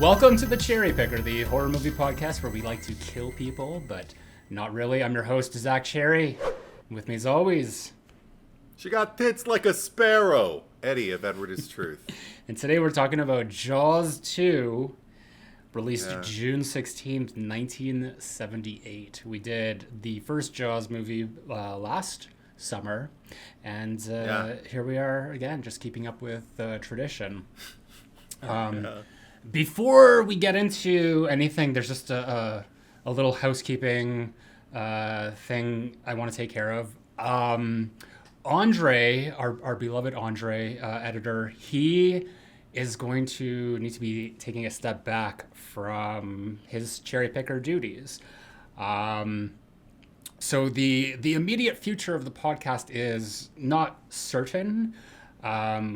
Welcome to the Cherry Picker, the horror movie podcast where we like to kill people, but not really. I'm your host, Zack Cherry. With me as always... She got tits like a sparrow, Eddie of Edward is Truth. And today we're talking about Jaws 2, released June 16th, 1978. We did the first Jaws movie last summer, and here we are again, just keeping up with tradition. Before we get into anything, there's just a little housekeeping thing I want to take care of. Andre, our beloved Andre, editor, he is going to need to be taking a step back from his cherry picker duties. So the immediate future of the podcast is not certain.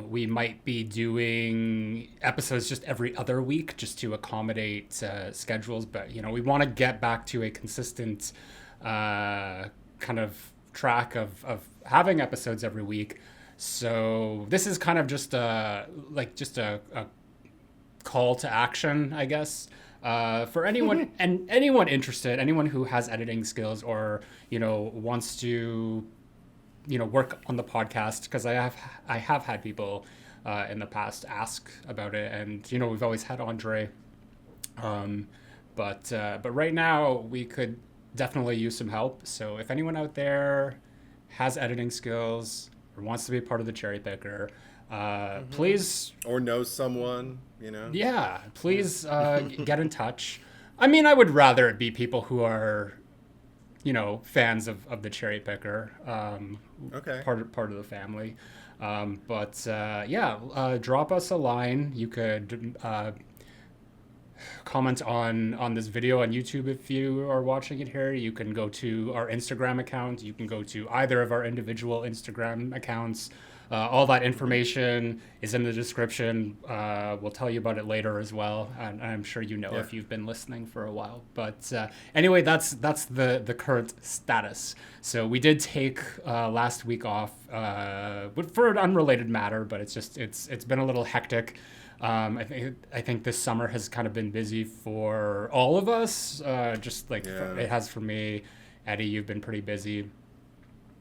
We might be doing episodes just every other week just to accommodate schedules, but we want to get back to a consistent kind of track of having episodes every week. So this is kind of just a call to action, I guess, for anyone and anyone interested, anyone who has editing skills or wants to work on the podcast, because I have had people in the past ask about it, and we've always had Andre, but right now we could definitely use some help. So if anyone out there has editing skills or wants to be part of the cherry picker, please, or knows someone, please get in touch. I mean, I would rather it be people who are fans of the cherry picker, part of the family. Drop us a line. You could comment on this video on YouTube if you are watching it here. You can go to our Instagram account. You can go to either of our individual Instagram accounts. All that information is in the description. We'll tell you about it later as well. And I'm sure if you've been listening for a while. But anyway, that's the current status. So we did take last week off for an unrelated matter, but it's been a little hectic. I think this summer has kind of been busy for all of us. It has for me. Eddie, you've been pretty busy.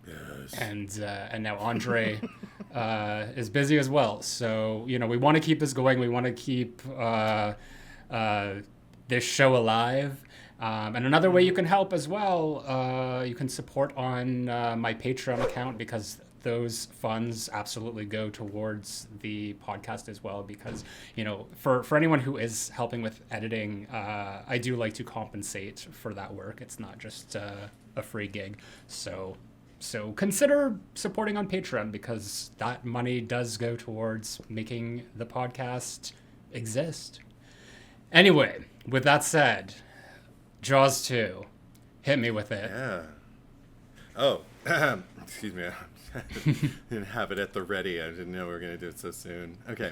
Yes. And now Andre is busy as well. So we want to keep this going. We want to keep this show alive. And another way you can help as well, you can support on my Patreon account, because those funds absolutely go towards the podcast as well, because for anyone who is helping with editing, I do like to compensate for that work. It's not just a free gig. So consider supporting on Patreon, because that money does go towards making the podcast exist. Anyway, with that said, Jaws 2, hit me with it. Yeah. Oh, excuse me. I didn't have it at the ready. I didn't know we were going to do it so soon. Okay.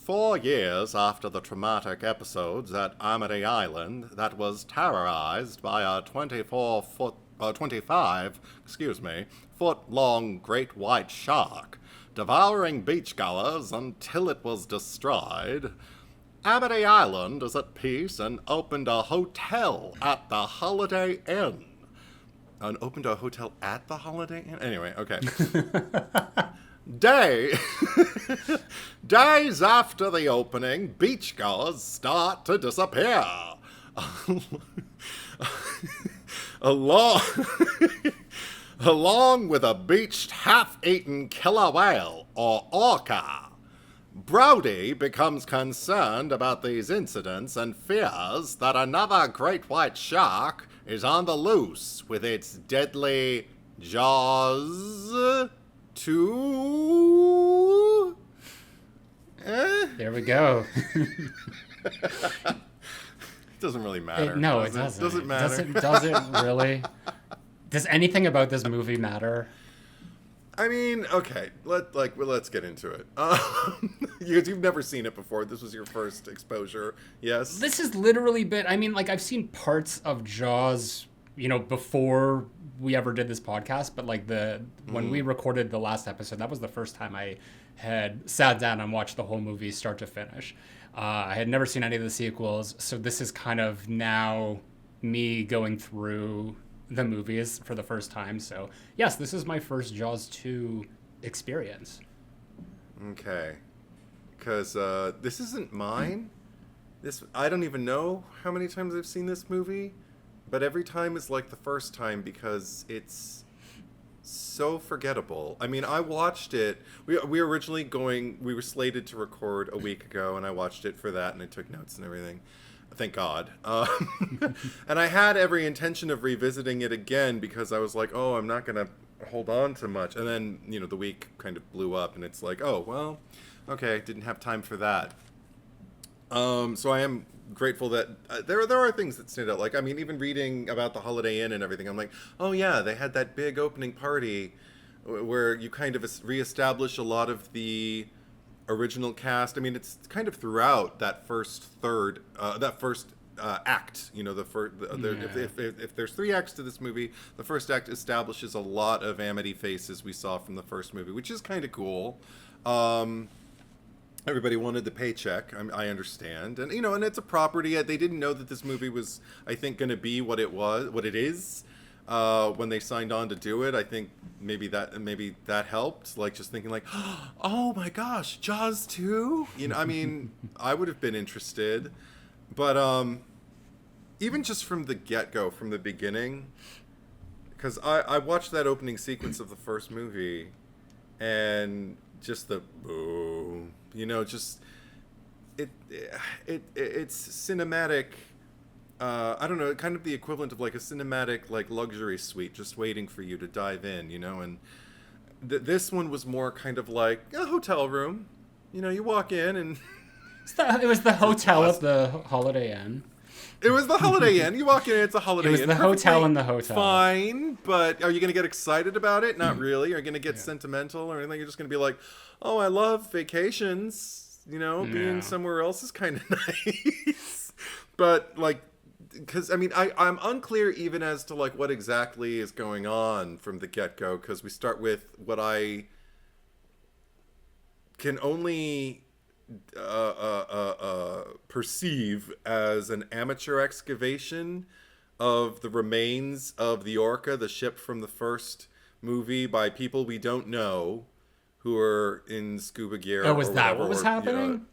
4 years after the traumatic episodes at Amity Island that was terrorized by a 25-foot-long great white shark, devouring beachgoers until it was destroyed, Amity Island is at peace and opened a hotel at the Holiday Inn. Opened a hotel at the Holiday Inn? Anyway, okay. Days after the opening, beachgoers start to disappear. Along with a beached, half-eaten killer whale, or orca. Brody becomes concerned about these incidents and fears that another great white shark is on the loose with its deadly Jaws 2. There we go. It doesn't really matter. It doesn't. It doesn't matter. Does it really? Does anything about this movie matter? I mean, okay, let's get into it. You've never seen it before. This was your first exposure, yes? This has literally been, I've seen parts of Jaws, before we ever did this podcast, but like when we recorded the last episode, that was the first time I had sat down and watched the whole movie start to finish. I had never seen any of the sequels, so this is kind of now me going through the movies for the first time. So yes, this is my first Jaws 2 experience. Okay. Because this isn't mine. I don't even know how many times I've seen this movie, but every time is like the first time because it's so forgettable. I mean, I watched it. We were slated to record a week ago, and I watched it for that, and I took notes and everything. Thank God. And I had every intention of revisiting it again because I was like, oh, I'm not going to hold on to much. And then, the week kind of blew up, and it's like, oh, well, okay, didn't have time for that. So I am grateful that there are things that stand out. Like, I mean, even reading about the Holiday Inn and everything, I'm like, oh yeah, they had that big opening party where you kind of reestablish a lot of the original cast. I mean, it's kind of throughout that first act. If there's 3 acts to this movie, the first act establishes a lot of Amity faces we saw from the first movie, which is kind of cool. Everybody wanted the paycheck. I understand, and and it's a property. They didn't know that this movie was, I think, going to be what it is when they signed on to do it. I think maybe that helped. Like just thinking like, oh my gosh, Jaws 2. I mean, I would have been interested, but even just from the get-go, from the beginning, because I watched that opening sequence of the first movie, and just the boom. Just it's cinematic. I don't know, kind of the equivalent of like a cinematic like luxury suite just waiting for you to dive in, and this one was more kind of like a hotel room. You walk in and it was the hotel at the Holiday Inn. It was the Holiday Inn. You walk in, it's a Holiday Inn. It was the hotel in the hotel. Fine, but are you going to get excited about it? Not really. Are you going to get sentimental or anything? You're just going to be like, oh, I love vacations. Being somewhere else is kind of nice. But, like, because, I mean, I'm unclear even as to, like, what exactly is going on from the get-go, because we start with what I can only perceive as an amateur excavation of the remains of the Orca, the ship from the first movie, by people we don't know who are in scuba gear. Oh, was that what was happening?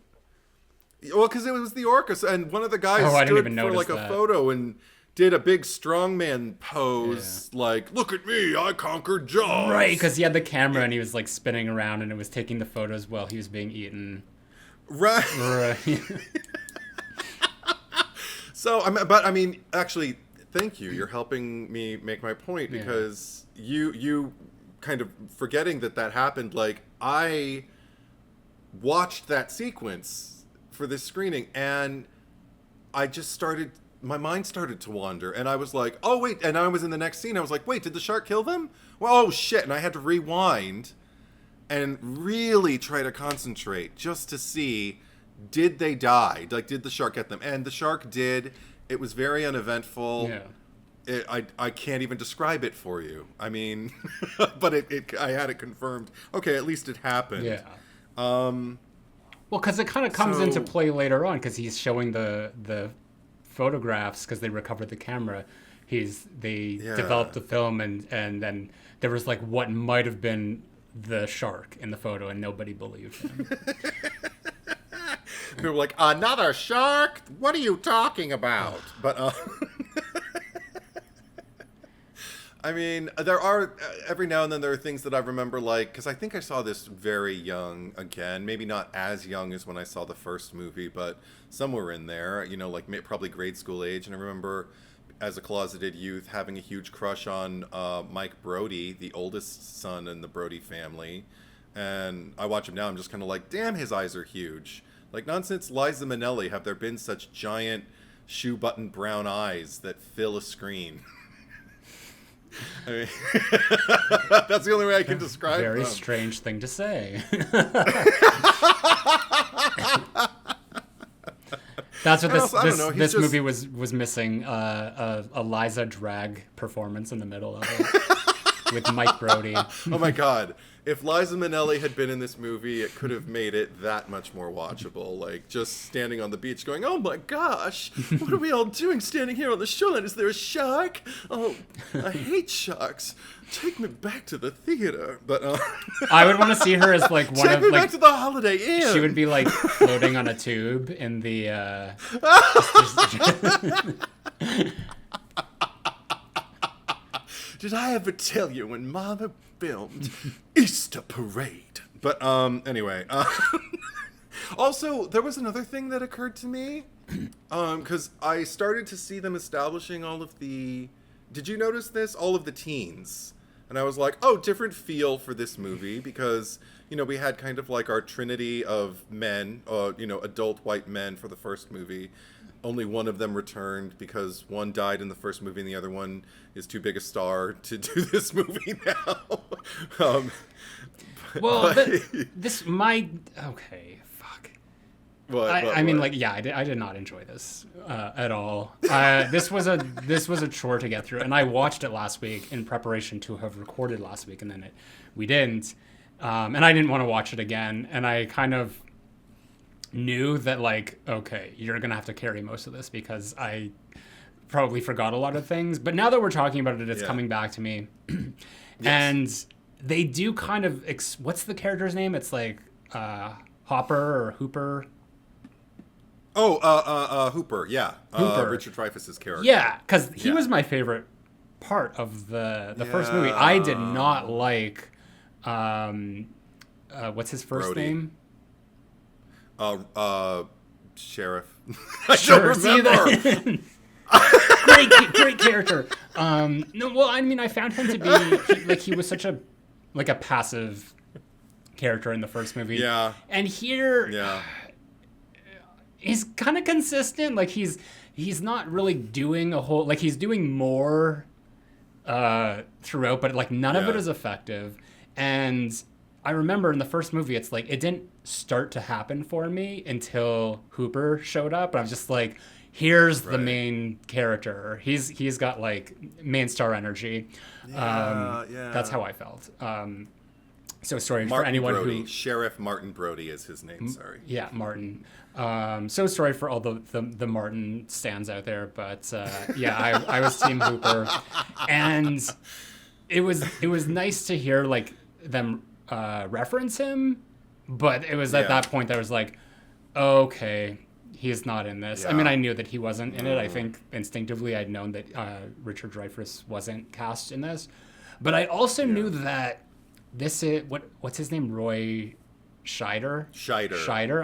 Well, because it was the Orca, and one of the guys stood for like a photo and did a big strongman pose, like, look at me, I conquered Jaws. Right, because he had the camera and he was like spinning around and it was taking the photos while he was being eaten. Right. So, I mean, actually, thank you. You're helping me make my point because you kind of forgetting that happened. Like, I watched that sequence for this screening and my mind started to wander and I was like, oh, wait. And I was in the next scene. I was like, wait, did the shark kill them? Well, oh, shit. And I had to rewind and really try to concentrate just to see, did they die? Like, did the shark get them? And the shark did. It was very uneventful. Yeah. I can't even describe it for you. I mean, but I had it confirmed. Okay, at least it happened. Yeah. Well, because it kind of comes into play later on because he's showing the photographs because they recovered the camera. They developed the film and then there was like what might have been the shark in the photo and nobody believed him. They were like, another shark? What are you talking about? But I mean, there are every now and then there are things that I remember, like, because I think I saw this very young again, maybe not as young as when I saw the first movie, but somewhere in there, like probably grade school age. And I remember as a closeted youth having a huge crush on Mike Brody, the oldest son in the Brody family. And I watch him now, I'm just kind of like, damn, his eyes are huge. Like, not since Liza Minnelli have there been such giant shoe button brown eyes that fill a screen. I mean, that's the only way I can describe Very them. Strange thing to say. That's what I don't know, this movie was missing. A Liza drag performance in the middle of it with Mike Brody. Oh my God. If Liza Minnelli had been in this movie, it could have made it that much more watchable. Like, just standing on the beach going, oh my gosh, what are we all doing standing here on the shoreline? Is there a shark? Oh, I hate sharks. Take me back to the theater. But I would want to see her as like one Take of me like back to the Holiday Inn. she would be like floating on a tube in the Did I ever tell you when Mama filmed Easter Parade? But anyway, also there was another thing that occurred to me, because I started to see them establishing all of the. Did you notice this? All of the teens, and I was like, oh, different feel for this movie because we had kind of like our trinity of men, adult white men for the first movie. Only one of them returned because one died in the first movie and the other one is too big a star to do this movie now. Okay, fuck. I mean, like, yeah, I did not enjoy this at all. This was a chore to get through, and I watched it last week in preparation to have recorded last week, and then we didn't, and I didn't want to watch it again, and I kind of knew that, like, okay, you're gonna have to carry most of this because I probably forgot a lot of things, but now that we're talking about it, it's coming back to me. Yes. And they do kind of what's the character's name? It's like Hopper or Hooper. Hooper, yeah. Hooper. Richard Dreyfuss's character. Yeah, because he was my favorite part of the first movie. I did not like what's his first Brody. name? Sheriff. Sure, see that. great character. No, well, I mean, I found him to be he was such a passive character in the first movie. Yeah. And here, he's kind of consistent. Like he's not really doing a whole he's doing more throughout, but like none of it is effective. And I remember in the first movie, it's like it didn't start to happen for me until Hooper showed up. And I was just like, here's the main character. He's got like main star energy. That's how I felt. So sorry Martin for anyone Brody. who Sheriff Martin Brody is his name. Sorry. Yeah, Martin. So sorry for all the Martin stands out there, but I was Team Hooper, and it was nice to hear like them reference him, but it was at that point that I was like, okay, he's not in this. I mean, I knew that he wasn't in it. I think instinctively I'd known that Richard Dreyfuss wasn't cast in this, but I also knew that this is what's his name, Roy Scheider.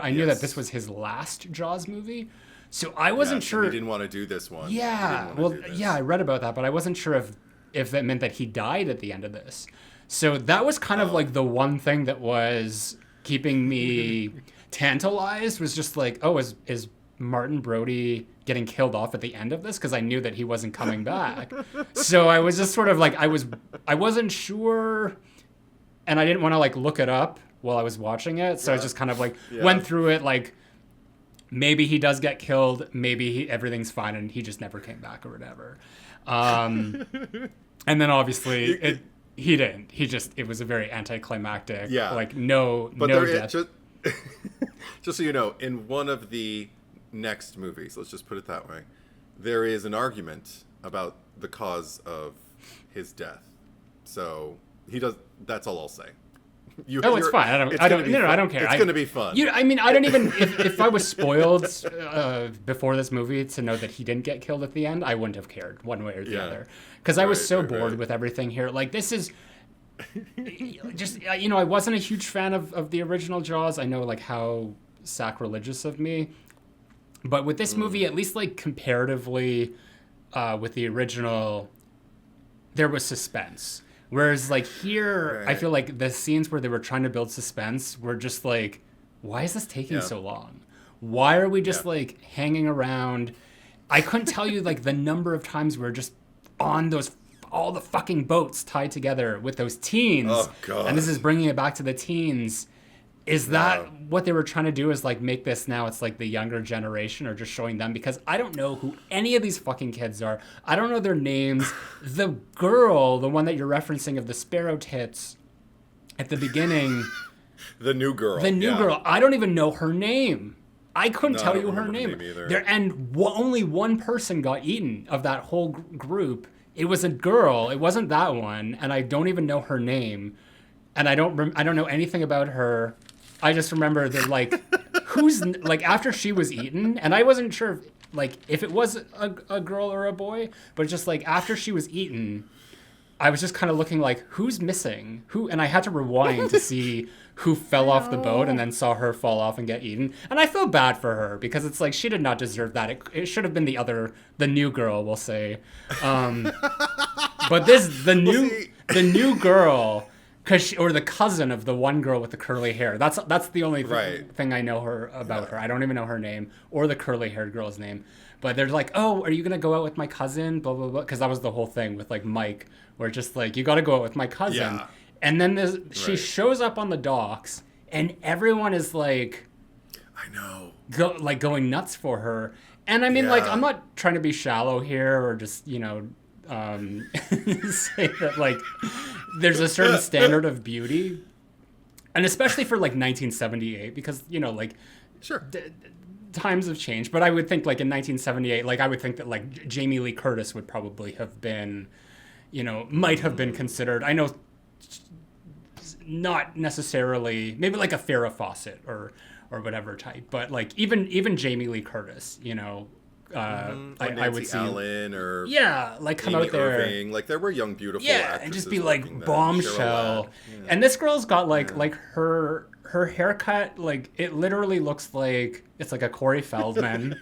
I knew that this was his last Jaws movie, so I wasn't sure. He didn't want to do this one. Yeah, well, I read about that, but I wasn't sure if that meant that he died at the end of this. So that was kind of like the one thing that was keeping me tantalized, was just like, oh, is Martin Brody getting killed off at the end of this? Because I knew that he wasn't coming back. So I was just sort of like, I wasn't sure, and I didn't want to like look it up while I was watching it. So I just kind of like went through it like, maybe he does get killed, maybe everything's fine and he just never came back or whatever. And then obviously he didn't. It was a very anticlimactic. Yeah. Like no death. Just so you know, in one of the next movies, let's just put it that way, there is an argument about the cause of his death. So he does. That's all I'll say. It's fine. I don't care. It's going to be fun. I mean, I don't even. If I was spoiled before this movie to know that he didn't get killed at the end, I wouldn't have cared one way or the other. Because I was so bored with everything here. Like, this is just, I wasn't a huge fan of the original Jaws. I know like how sacrilegious of me, but with this movie, at least like comparatively, with the original, there was suspense. Whereas, like, here, I feel like the scenes where they were trying to build suspense were just like, why is this taking so long? Why are we just, like, hanging around? I couldn't tell you, like, the number of times we were just on all the fucking boats tied together with those teens. Oh, God. And this is bringing it back to the teens. is that what they were trying to do, is like make this now it's like the younger generation, or just showing them? Because I don't know who any of these fucking kids are. I don't know their names. The girl, the one that you're referencing of the sparrow tits at the beginning. The new girl. The new girl. I don't even know her name. I couldn't tell you her name. Either. Only one person got eaten of that whole group. It was a girl. It wasn't that one, and I don't even know her name. And I don't know anything about her. I just remember that, like, who's, like, after she was eaten, and I wasn't sure if it was a girl or a boy, but just like after she was eaten, I was just kind of looking like, who's missing? And I had to rewind to see who fell off the boat, and then saw her fall off and get eaten. And I feel bad for her, because it's like, she did not deserve that. It should have been the new girl, we'll say. But the new girl, or the cousin of the one girl with the curly hair. That's the only thing I know her about her. I don't even know her name or the curly haired girl's name. But they're like, oh, are you gonna go out with my cousin? Blah blah blah. Because that was the whole thing with like Mike, where just like, you got to go out with my cousin. Yeah. And then she shows up on the docks, and everyone is like, I know, going nuts for her. And I mean, like, I'm not trying to be shallow here, or just, say that, like, there's a certain standard of beauty, and especially for like 1978, because sure. Times have changed. But I would think, like, in 1978, like, I would think that like Jamie Lee Curtis would probably have been, might have been considered. I know, not necessarily, maybe like a Farrah Fawcett or whatever type, but like even Jamie Lee Curtis, I would see Allen or like come Amy out there, Irving. Like there were young beautiful actresses and just be like bombshell. Yeah. And this girl's got like her haircut, like it literally looks like it's like a Corey Feldman.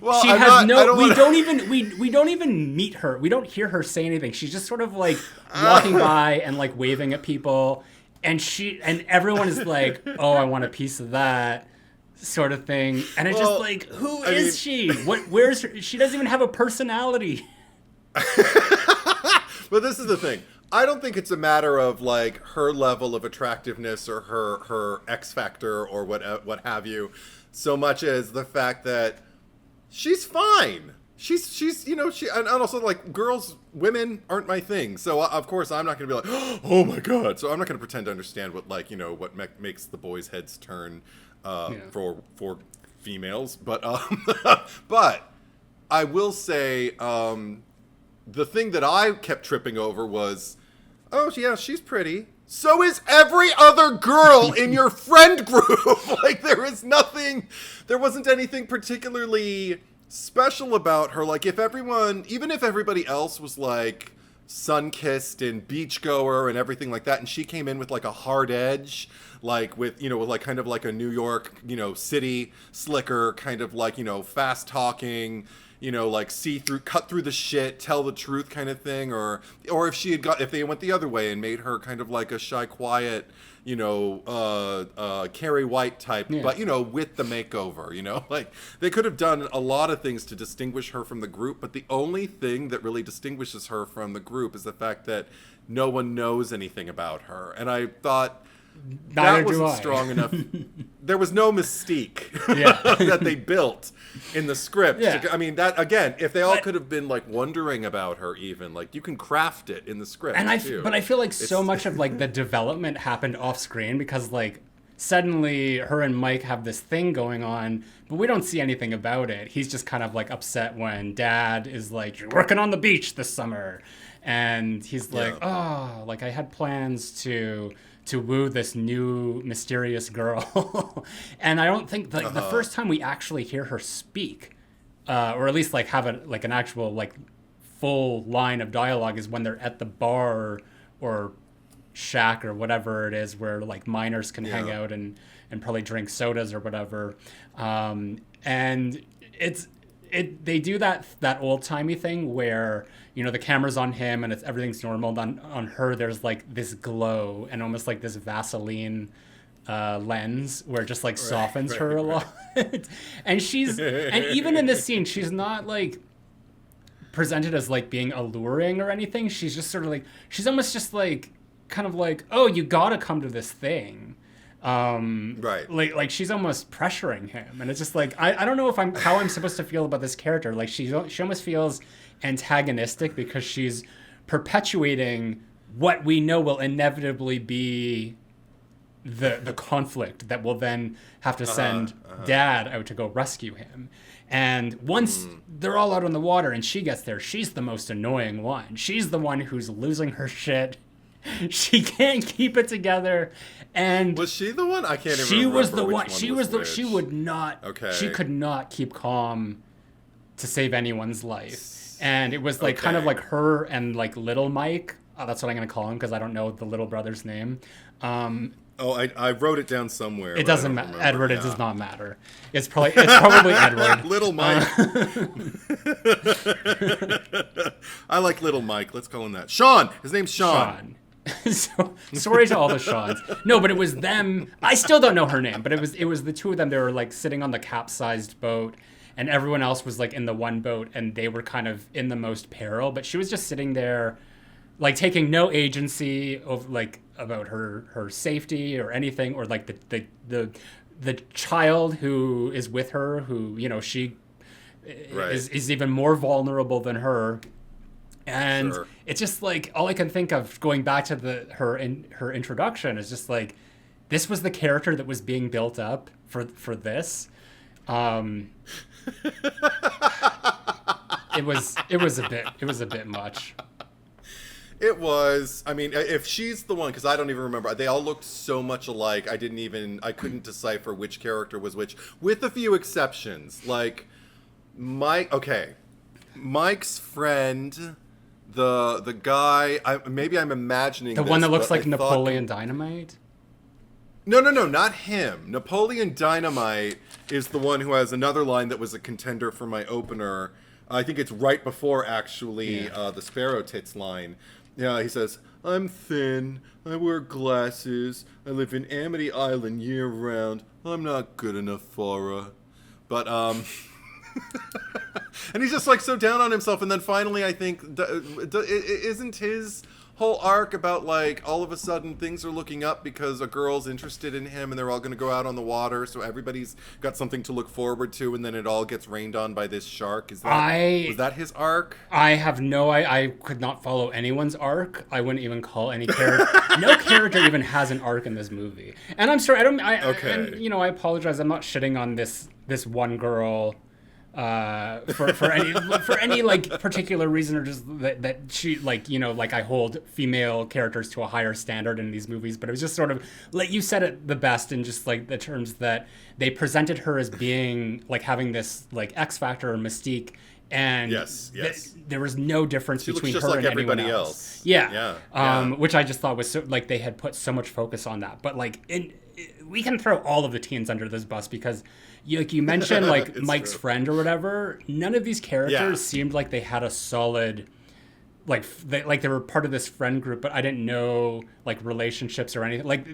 Well, she has we don't even meet her. We don't hear her say anything. She's just sort of like walking by and like waving at people, and everyone is like, "Oh, I want a piece of that," sort of thing. And it's just like, who is she? Where's her? She doesn't even have a personality. But this is the thing. I don't think it's a matter of like her level of attractiveness or her X factor or what have you, so much as the fact that she's fine. She's and also like women aren't my thing. So of course I'm not going to be like, oh my god. So I'm not going to pretend to understand what makes the boys' heads turn for females. But but I will say the thing that I kept tripping over was, oh yeah, she's pretty. So is every other girl in your friend group. Like there wasn't anything particularly special about her. Like even if everybody else was like sun-kissed and beachgoer and everything like that, and she came in with like a hard edge, like with like kind of like a New York, city slicker, kind of like, fast talking, like see through, cut through the shit, tell the truth kind of thing, or if they went the other way and made her kind of like a shy, quiet, Carrie White type, but with the makeover, like they could have done a lot of things to distinguish her from the group, but the only thing that really distinguishes her from the group is the fact that no one knows anything about her. And I thought that wasn't strong enough. There was no mystique that they built in the script. Yeah. I mean, that again, if they all could have been like wondering about her, even like you can craft it in the script. And but I feel like so much of like the development happened off screen, because like suddenly her and Mike have this thing going on, but we don't see anything about it. He's just kind of like upset when Dad is like, "You're working on the beach this summer," and he's like, "Oh, like I had plans to woo this new mysterious girl." And I don't think the first time we actually hear her speak, or at least like have an actual like full line of dialogue, is when they're at the bar or shack or whatever it is where like minors can hang out and probably drink sodas or whatever. And they do that old-timey thing where the camera's on him and everything's normal. On her, there's like this glow and almost like this Vaseline lens where it just like softens her a lot. And even in this scene, she's not like presented as like being alluring or anything. She's just sort of like, she's almost just like kind of like, oh, you gotta come to this thing. Right. Like she's almost pressuring him, and it's just like I don't know if how I'm supposed to feel about this character. Like she almost feels antagonistic because she's perpetuating what we know will inevitably be the conflict that will then have to send Dad out to go rescue him. And once they're all out on the water and she gets there, she's the most annoying one. She's the one who's losing her shit. She can't keep it together. And was she the one? I can't even remember. She was the which one. She was the. which. She would not. Okay. She could not keep calm to save anyone's life. And it was like kind of like her and like little Mike. That's what I'm gonna call him because I don't know the little brother's name. I wrote it down somewhere. It doesn't matter. Edward, it does not matter. It's probably Edward. Little Mike. I like Little Mike. Let's call him that. Sean. His name's Sean. So sorry to all the Seans. No, but it was them. I still don't know her name, but it was the two of them. They were like sitting on the capsized boat, and everyone else was like in the one boat, and they were kind of in the most peril. But she was just sitting there, like taking no agency of like about her safety or anything, or like the child who is with her, who she is even more vulnerable than her. And it's just like all I can think of going back to her introduction is just like this was the character that was being built up for this. It was a bit much. It was. I mean, if she's the one, because I don't even remember. They all looked so much alike. I couldn't decipher which character was which, with a few exceptions. Like Mike's friend. The guy, maybe I'm imagining the one that looks like Napoleon Dynamite? No, not him. Napoleon Dynamite is the one who has another line that was a contender for my opener. I think it's right before, actually, the Sparrow Tits line. Yeah, he says, I'm thin, I wear glasses, I live in Amity Island year-round, I'm not good enough for her. But, and he's just like so down on himself, and then finally I think isn't his whole arc about like all of a sudden things are looking up because a girl's interested in him and they're all going to go out on the water, so everybody's got something to look forward to, and then it all gets rained on by this shark. Was that his arc? I could not follow anyone's arc. I wouldn't even call any character. No character even has an arc in this movie, and I'm sorry, I apologize. I'm not shitting on this one girl for any like particular reason, or just that she like I hold female characters to a higher standard in these movies. But it was just sort of like you said it the best in just like the terms that they presented her as being like having this like X factor or mystique, and yes. There was no difference between her and everybody anyone else. Yeah. Which I just thought was so, like they had put so much focus on that. But like we can throw all of the teens under this bus because you mentioned like Mike's true. friend or whatever. None of these characters seemed like they had a solid they were part of this friend group, but I didn't know like relationships or anything. Like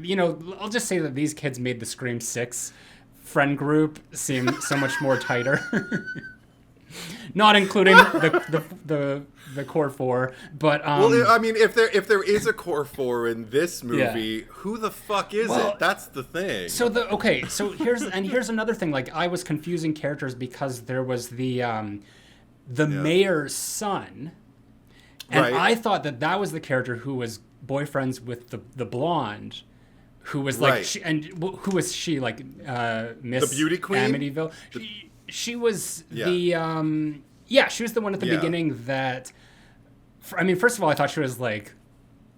I'll just say that these kids made the Scream 6 friend group seem so much more tighter. Not including the core four, but well, I mean, if there is a core four in this movie, who the fuck is it? That's the thing. So here's another thing. Like I was confusing characters because there was the mayor's son, and I thought that was the character who was boyfriends with the blonde, who was like who was she like Miss the beauty queen Amityville. She was she was the one at the beginning that, first of all, I thought she was like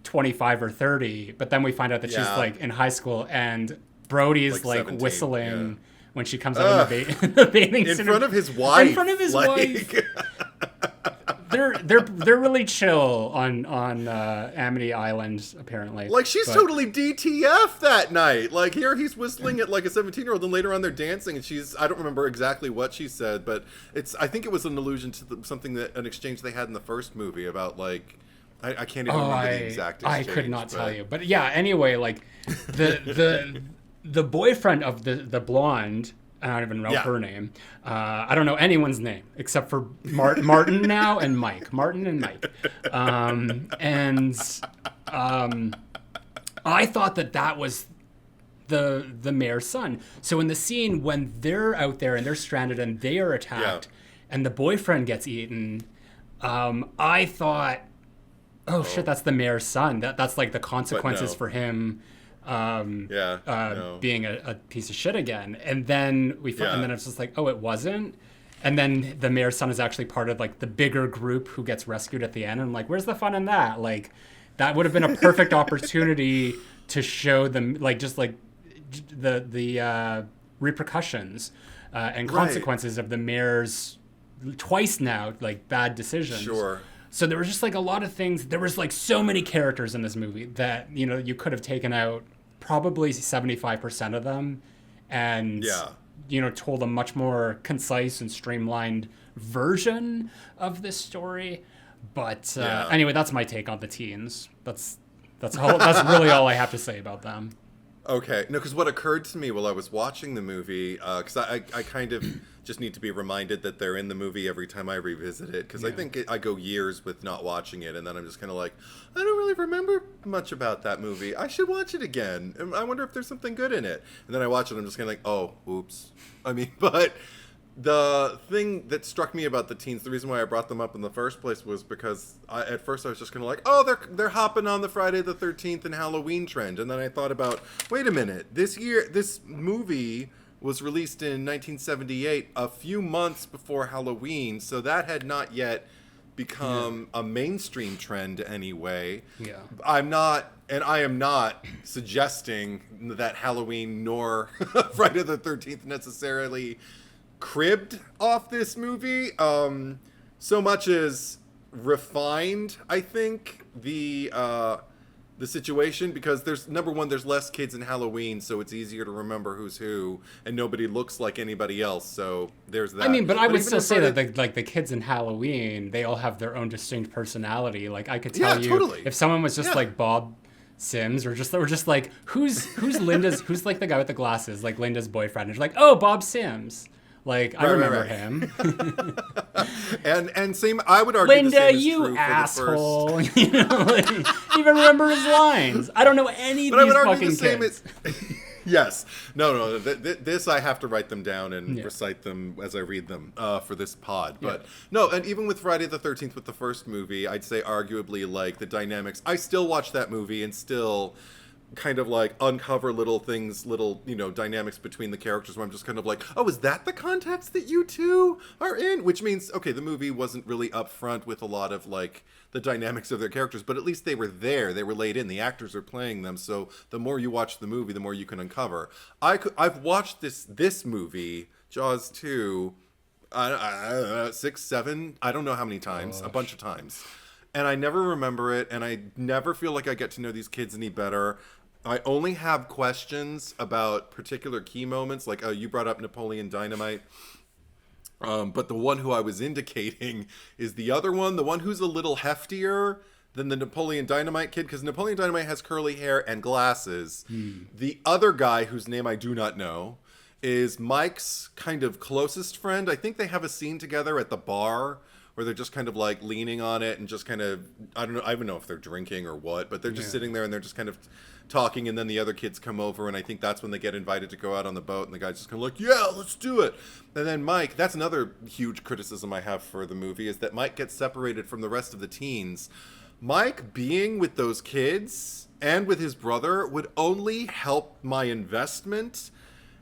25 or 30, but then we find out that she's like in high school, and Brody's like 17, whistling when she comes out in the bathing suit. In front of his wife. In front of his wife. They're really chill on Amity Island, apparently. Like she's totally DTF that night. Like here he's whistling at like a 17-year-old, and later on they're dancing, and I don't remember exactly what she said, but I think it was an allusion to an exchange they had in the first movie about like I can't even remember the exact exchange. I could not tell you, but yeah. Anyway, like the boyfriend of the blonde. I don't even know Yeah. her name. I don't know anyone's name except for Martin now and Mike. Martin and Mike. I thought that was the mayor's son. So in the scene when they're out there and they're stranded and they are attacked and the boyfriend gets eaten, I thought, oh shit, that's the mayor's son. That's like the consequences for him being a piece of shit again. And then and then it's just like, oh, it wasn't. And then the mayor's son is actually part of like the bigger group who gets rescued at the end. And I'm like, where's the fun in that? Like, that would have been a perfect opportunity to show them like just like the repercussions and consequences of the mayor's twice now like bad decisions. Sure. So there was just like a lot of things. There was like so many characters in this movie that, you know, you could have taken out probably 75% of them and, you know, told a much more concise and streamlined version of this story. But anyway, that's my take on the teens. That's really all I have to say about them. Okay. No, because what occurred to me while I was watching the movie, because I kind of just need to be reminded that they're in the movie every time I revisit it, because I think I go years with not watching it, and then I'm just kind of like, I don't really remember much about that movie. I should watch it again. I wonder if there's something good in it. And then I watch it, and I'm just kind of like, oh, oops. I mean, but the thing that struck me about the teens, the reason why I brought them up in the first place was because at first I was just kind of like, oh, they're hopping on the Friday the 13th and Halloween trend. And then I thought about, wait a minute, this movie was released in 1978, a few months before Halloween, so that had not yet become a mainstream trend anyway. Yeah. I am not suggesting that Halloween nor Friday the 13th necessarily cribbed off this movie, so much as refined, I think, the situation, because there's less kids in Halloween, so it's easier to remember who's who, and nobody looks like anybody else, so there's that. I mean, but I would still say that the kids in Halloween, they all have their own distinct personality. Like, I could tell you if someone was just like Bob Sims, or just like who's who's like the guy with the glasses, like Linda's boyfriend, and you're like, oh, Bob Sims. Like, I remember him. and same, I would argue Linda, the same is you true asshole. for the first. You know, like, you even remember his lines. I don't know any of these fucking kids. Yes. No. This I have to write them down and recite them as I read them for this pod. But no, and even with Friday the 13th, with the first movie, I'd say arguably like the dynamics. I still watch that movie and still kind of like uncover little things, dynamics between the characters where I'm just kind of like, oh, is that the context that you two are in? Which means, okay, the movie wasn't really upfront with a lot of like the dynamics of their characters, but at least they were there. They were laid in. The actors are playing them. So the more you watch the movie, the more you can uncover. I've watched this movie, Jaws 2, 6, 7, I don't know how many times, a bunch of times. And I never remember it, and I never feel like I get to know these kids any better. I only have questions about particular key moments, like you brought up Napoleon Dynamite. But the one who I was indicating is the other one, the one who's a little heftier than the Napoleon Dynamite kid, because Napoleon Dynamite has curly hair and glasses. The other guy, whose name I do not know, is Mike's kind of closest friend. I think they have a scene together at the bar where they're just kind of like leaning on it and just kind of, I don't know, I don't know if they're drinking or what, but they're just sitting there and they're just kind of talking, and then the other kids come over, and I think that's when they get invited to go out on the boat, and the guy's just kind of like, yeah, let's do it. And then Mike, that's another huge criticism I have for the movie, is that Mike gets separated from the rest of the teens. Mike being with those kids and with his brother would only help my investment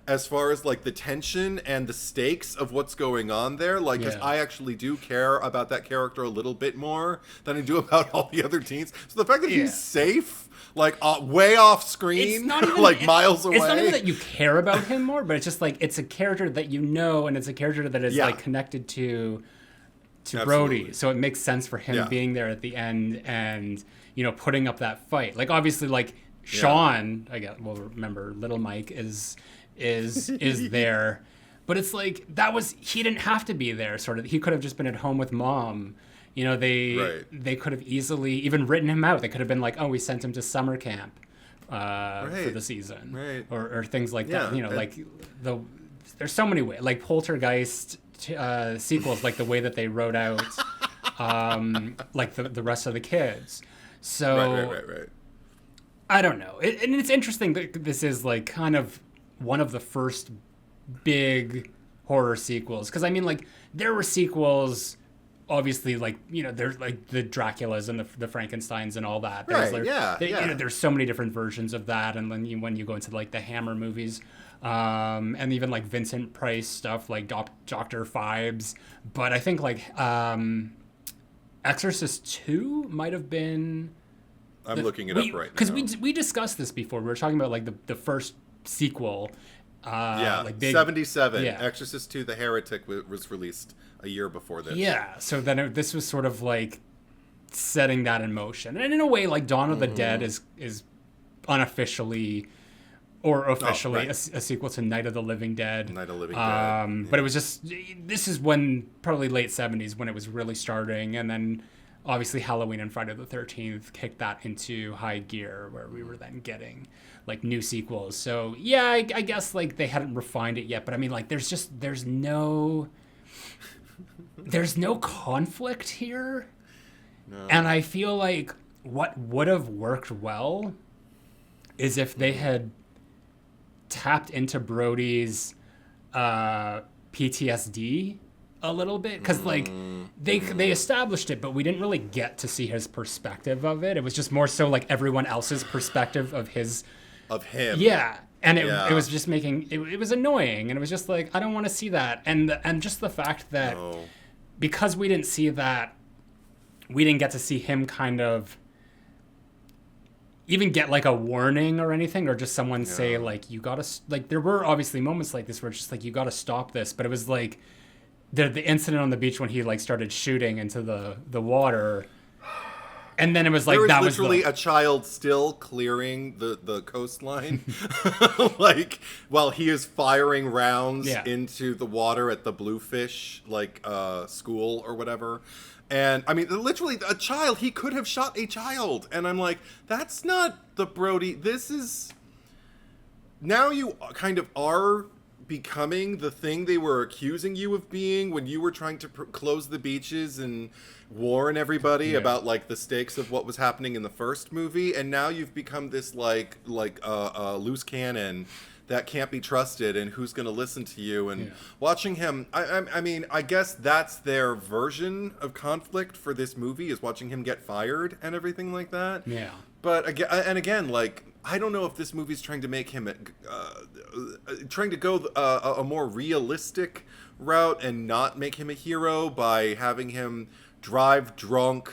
as far as like the tension and the stakes of what's going on there. Like, because I actually do care about that character a little bit more than I do about all the other teens. So the fact that he's safe, like way off screen, like miles away. It's not even that you care about him more, but it's just like, it's a character that you know, and it's a character that is like connected to Brody. So it makes sense for him being there at the end and, you know, putting up that fight. Like, obviously, like Sean, remember, little Mike is there, but it's like, he didn't have to be there, sort of. He could have just been at home with mom. You know, they could have easily even written him out. They could have been like, oh, we sent him to summer camp for the season, or things like that. You know, like there's so many ways, like Poltergeist sequels, like the way that they wrote out like the rest of the kids. So Right. I don't know. And it's interesting that this is like kind of one of the first big horror sequels. Because I mean, like, there were sequels, obviously, like, you know, there's like the Draculas and the Frankensteins and all that. Right, You know, there's so many different versions of that. And then when you go into like the Hammer movies, and even like Vincent Price stuff, like Dr. Phibes. But I think like Exorcist 2 might have been... I'm looking it up right now. Because we discussed this before. We were talking about like the first sequel. Like big, 77. Yeah. Exorcist 2, The Heretic was released a year before this. Yeah, so then this was sort of like setting that in motion. And in a way, like Dawn of the Dead is unofficially or officially a sequel to Night of the Living Dead. Night of the Living Dead. But it was just, this is when, probably late 70s, when it was really starting. And then obviously Halloween and Friday the 13th kicked that into high gear, where we were then getting like new sequels. So yeah, I guess like they hadn't refined it yet, but I mean, like there's no conflict here. No. And I feel like what would have worked well is if they had tapped into Brody's PTSD a little bit, because like they established it, but we didn't really get to see his perspective of it. It was just more so like everyone else's perspective of him. Yeah. And it was just making it was annoying, and it was just like, I don't want to see that. And just the fact that because we didn't see that, we didn't get to see him kind of even get like a warning or anything, or just someone say like, you gotta, like, there were obviously moments like this where it's just like, you gotta stop this. But it was like the incident on the beach when he like started shooting into the water, and then it was like, that was literally a child still clearing the coastline, like while he is firing rounds into the water at the bluefish like school or whatever. And I mean, literally a child, he could have shot a child. And I'm like, that's not the Brody. This is, now you kind of are becoming the thing they were accusing you of being when you were trying to close the beaches and warn everybody about like the stakes of what was happening in the first movie. And now you've become this like loose cannon that can't be trusted, and who's going to listen to you. And watching him, I mean, I guess that's their version of conflict for this movie, is watching him get fired and everything like that. Yeah. But again, like, I don't know if this movie's trying to make him trying to go a more realistic route and not make him a hero by having him drive drunk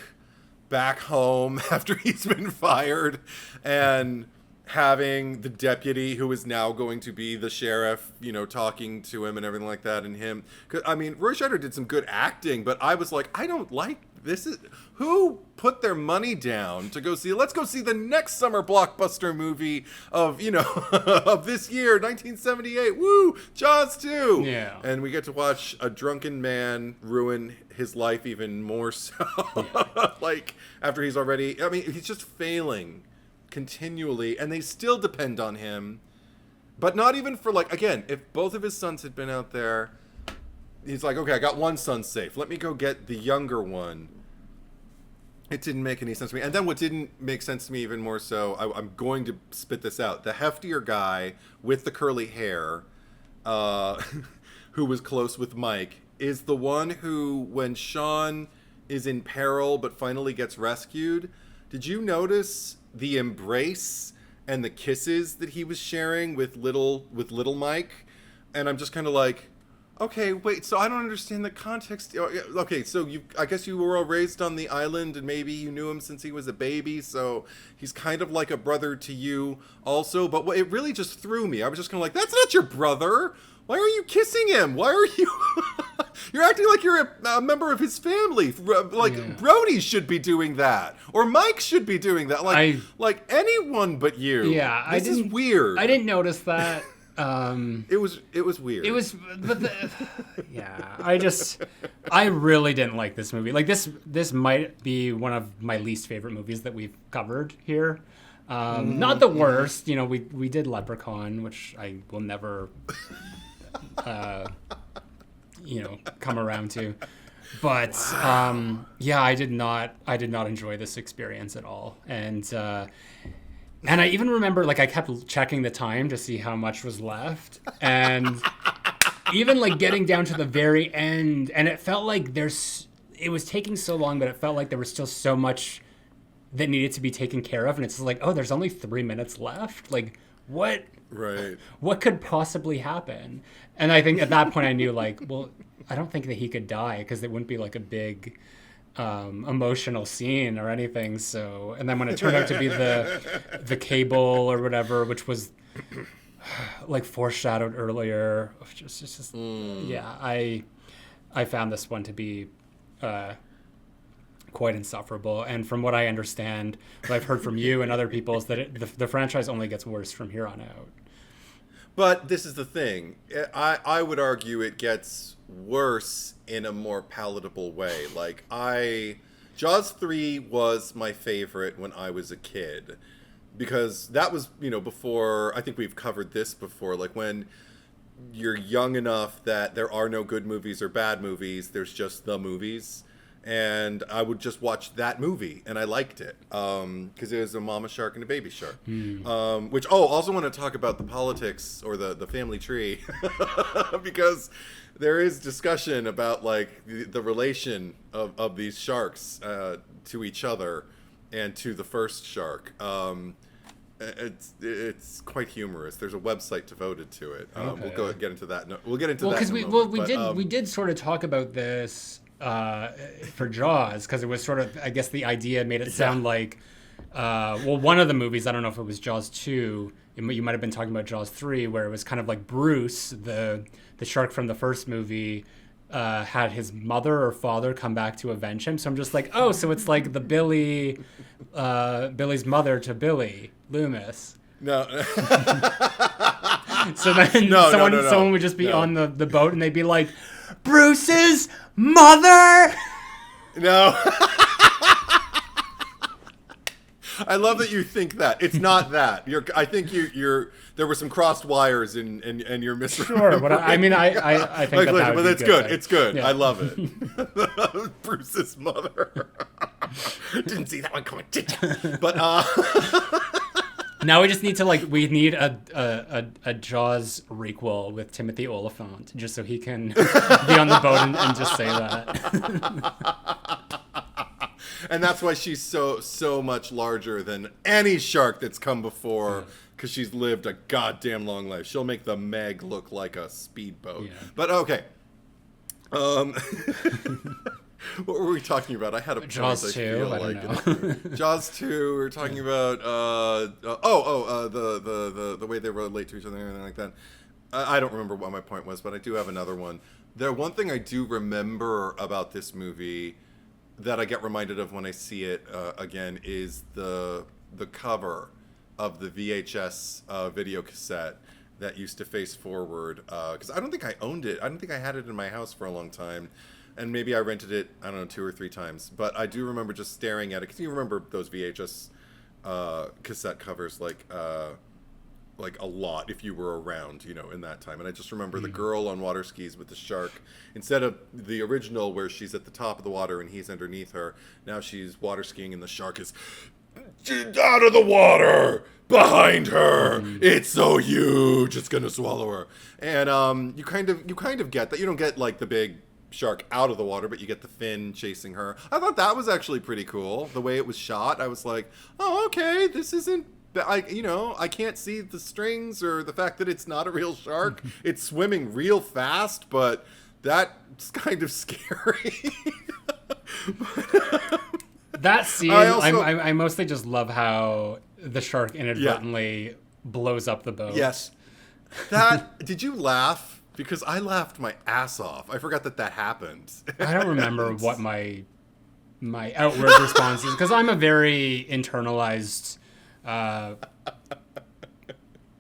back home after he's been fired, and having the deputy, who is now going to be the sheriff, you know, talking to him and everything like that, and him. 'Cause, I mean, Roy Scheider did some good acting, but I was like, I don't like this. Who put their money down to go see? Let's go see the next summer blockbuster movie of, you know, of this year, 1978. Woo, Jaws 2. Yeah. And we get to watch a drunken man ruin his life even more so. Like, after he's already, I mean, he's just failing continually, and they still depend on him. But not even for, like, again, if both of his sons had been out there, he's like, okay, I got one son safe, let me go get the younger one. It didn't make any sense to me. And then what didn't make sense to me even more so, I'm going to spit this out, the heftier guy with the curly hair, who was close with Mike, is the one who, when Sean is in peril but finally gets rescued, did you notice the embrace and the kisses that he was sharing with little Mike? And I'm just kind of like, okay, wait, so I don't understand the context. Okay, so I guess you were all raised on the island, and maybe you knew him since he was a baby, so he's kind of like a brother to you also. But it really just threw me. I was just kind of like, that's not your brother. Why are you kissing him? Why are you... You're acting like you're a member of his family. Like, Brody should be doing that. Or Mike should be doing that. Like anyone but you. Yeah, this is weird. I didn't notice that. It was weird. It was... But I really didn't like this movie. Like, this might be one of my least favorite movies that we've covered here. Not the worst. You know, we did Leprechaun, which I will never... come around to. But yeah, I did not enjoy this experience at all. And I even remember, like, I kept checking the time to see how much was left, and even like getting down to the very end, and it felt like it was taking so long, but it felt like there was still so much that needed to be taken care of, and it's like, oh, there's only 3 minutes left. Like, what? Right. What could possibly happen? And I think at that point I knew, like, well, I don't think that he could die, because it wouldn't be like a big emotional scene or anything. So, and then when it turned out to be the cable or whatever, which was like foreshadowed earlier, yeah, I found this one to be quite insufferable. And from what I understand, what I've heard from you and other people, is that the franchise only gets worse from here on out. But this is the thing. I would argue it gets worse in a more palatable way. Like, Jaws 3 was my favorite when I was a kid, because that was, before, I think we've covered this before, like when you're young enough that there are no good movies or bad movies, there's just the movies. And I would just watch that movie, and I liked it because it was a mama shark and a baby shark. Also want to talk about the politics or the family tree because there is discussion about like the relation of these sharks to each other and to the first shark. It's quite humorous. There's a website devoted to it. Okay. We'll get into that. We'll get into that. Because we did sort of talk about this for Jaws, because it was sort of, I guess the idea made it sound like one of the movies, I don't know if it was Jaws 2, you might have been talking about Jaws 3, where it was kind of like Bruce, the shark from the first movie, had his mother or father come back to avenge him. So I'm just like, oh, so it's like the Billy's mother to Billy Loomis. No. So then someone would just be on the boat, and they'd be like, Bruce's mother? No. I love that you think that. It's not that. I think there were some crossed wires and you're misremembering. Sure, but I think that would be it's good. Thing. It's good. Yeah. I love it. Bruce's mother. Didn't see that one coming, did you? But now we just need to we need a Jaws requel with Timothy Oliphant, just so he can be on the boat and just say that. And that's why she's so much larger than any shark that's come before, because she's lived a goddamn long life. She'll make the Meg look like a speedboat. Yeah. But okay. What were we talking about? I had a Jaws 2. I don't know. Jaws 2. We were talking about the way they relate to each other and everything like that. I don't remember what my point was, but I do have another one. One thing I do remember about this movie that I get reminded of when I see it again is the cover of the VHS video cassette that used to face forward. Because I don't think I owned it. I don't think I had it in my house for a long time. And maybe I rented it, I don't know, 2 or 3 times. But I do remember just staring at it. Because you remember those VHS cassette covers like a lot if you were around, in that time. And I just remember the girl on water skis with the shark. Instead of the original where she's at the top of the water and he's underneath her, now she's water skiing and the shark is out of the water behind her. It's so huge, it's gonna swallow her. And you kind of get that. You don't get like the big shark out of the water, but you get the fin chasing her. I thought that was actually pretty cool, the way it was shot. I was like, oh, okay, this isn't, I can't see the strings or the fact that it's not a real shark. It's swimming real fast, but that's kind of scary. That scene, I mostly just love how the shark inadvertently blows up the boat. Yes. Did you laugh? Because I laughed my ass off. I forgot that happened. I don't remember what my outward response is, because I'm a very internalized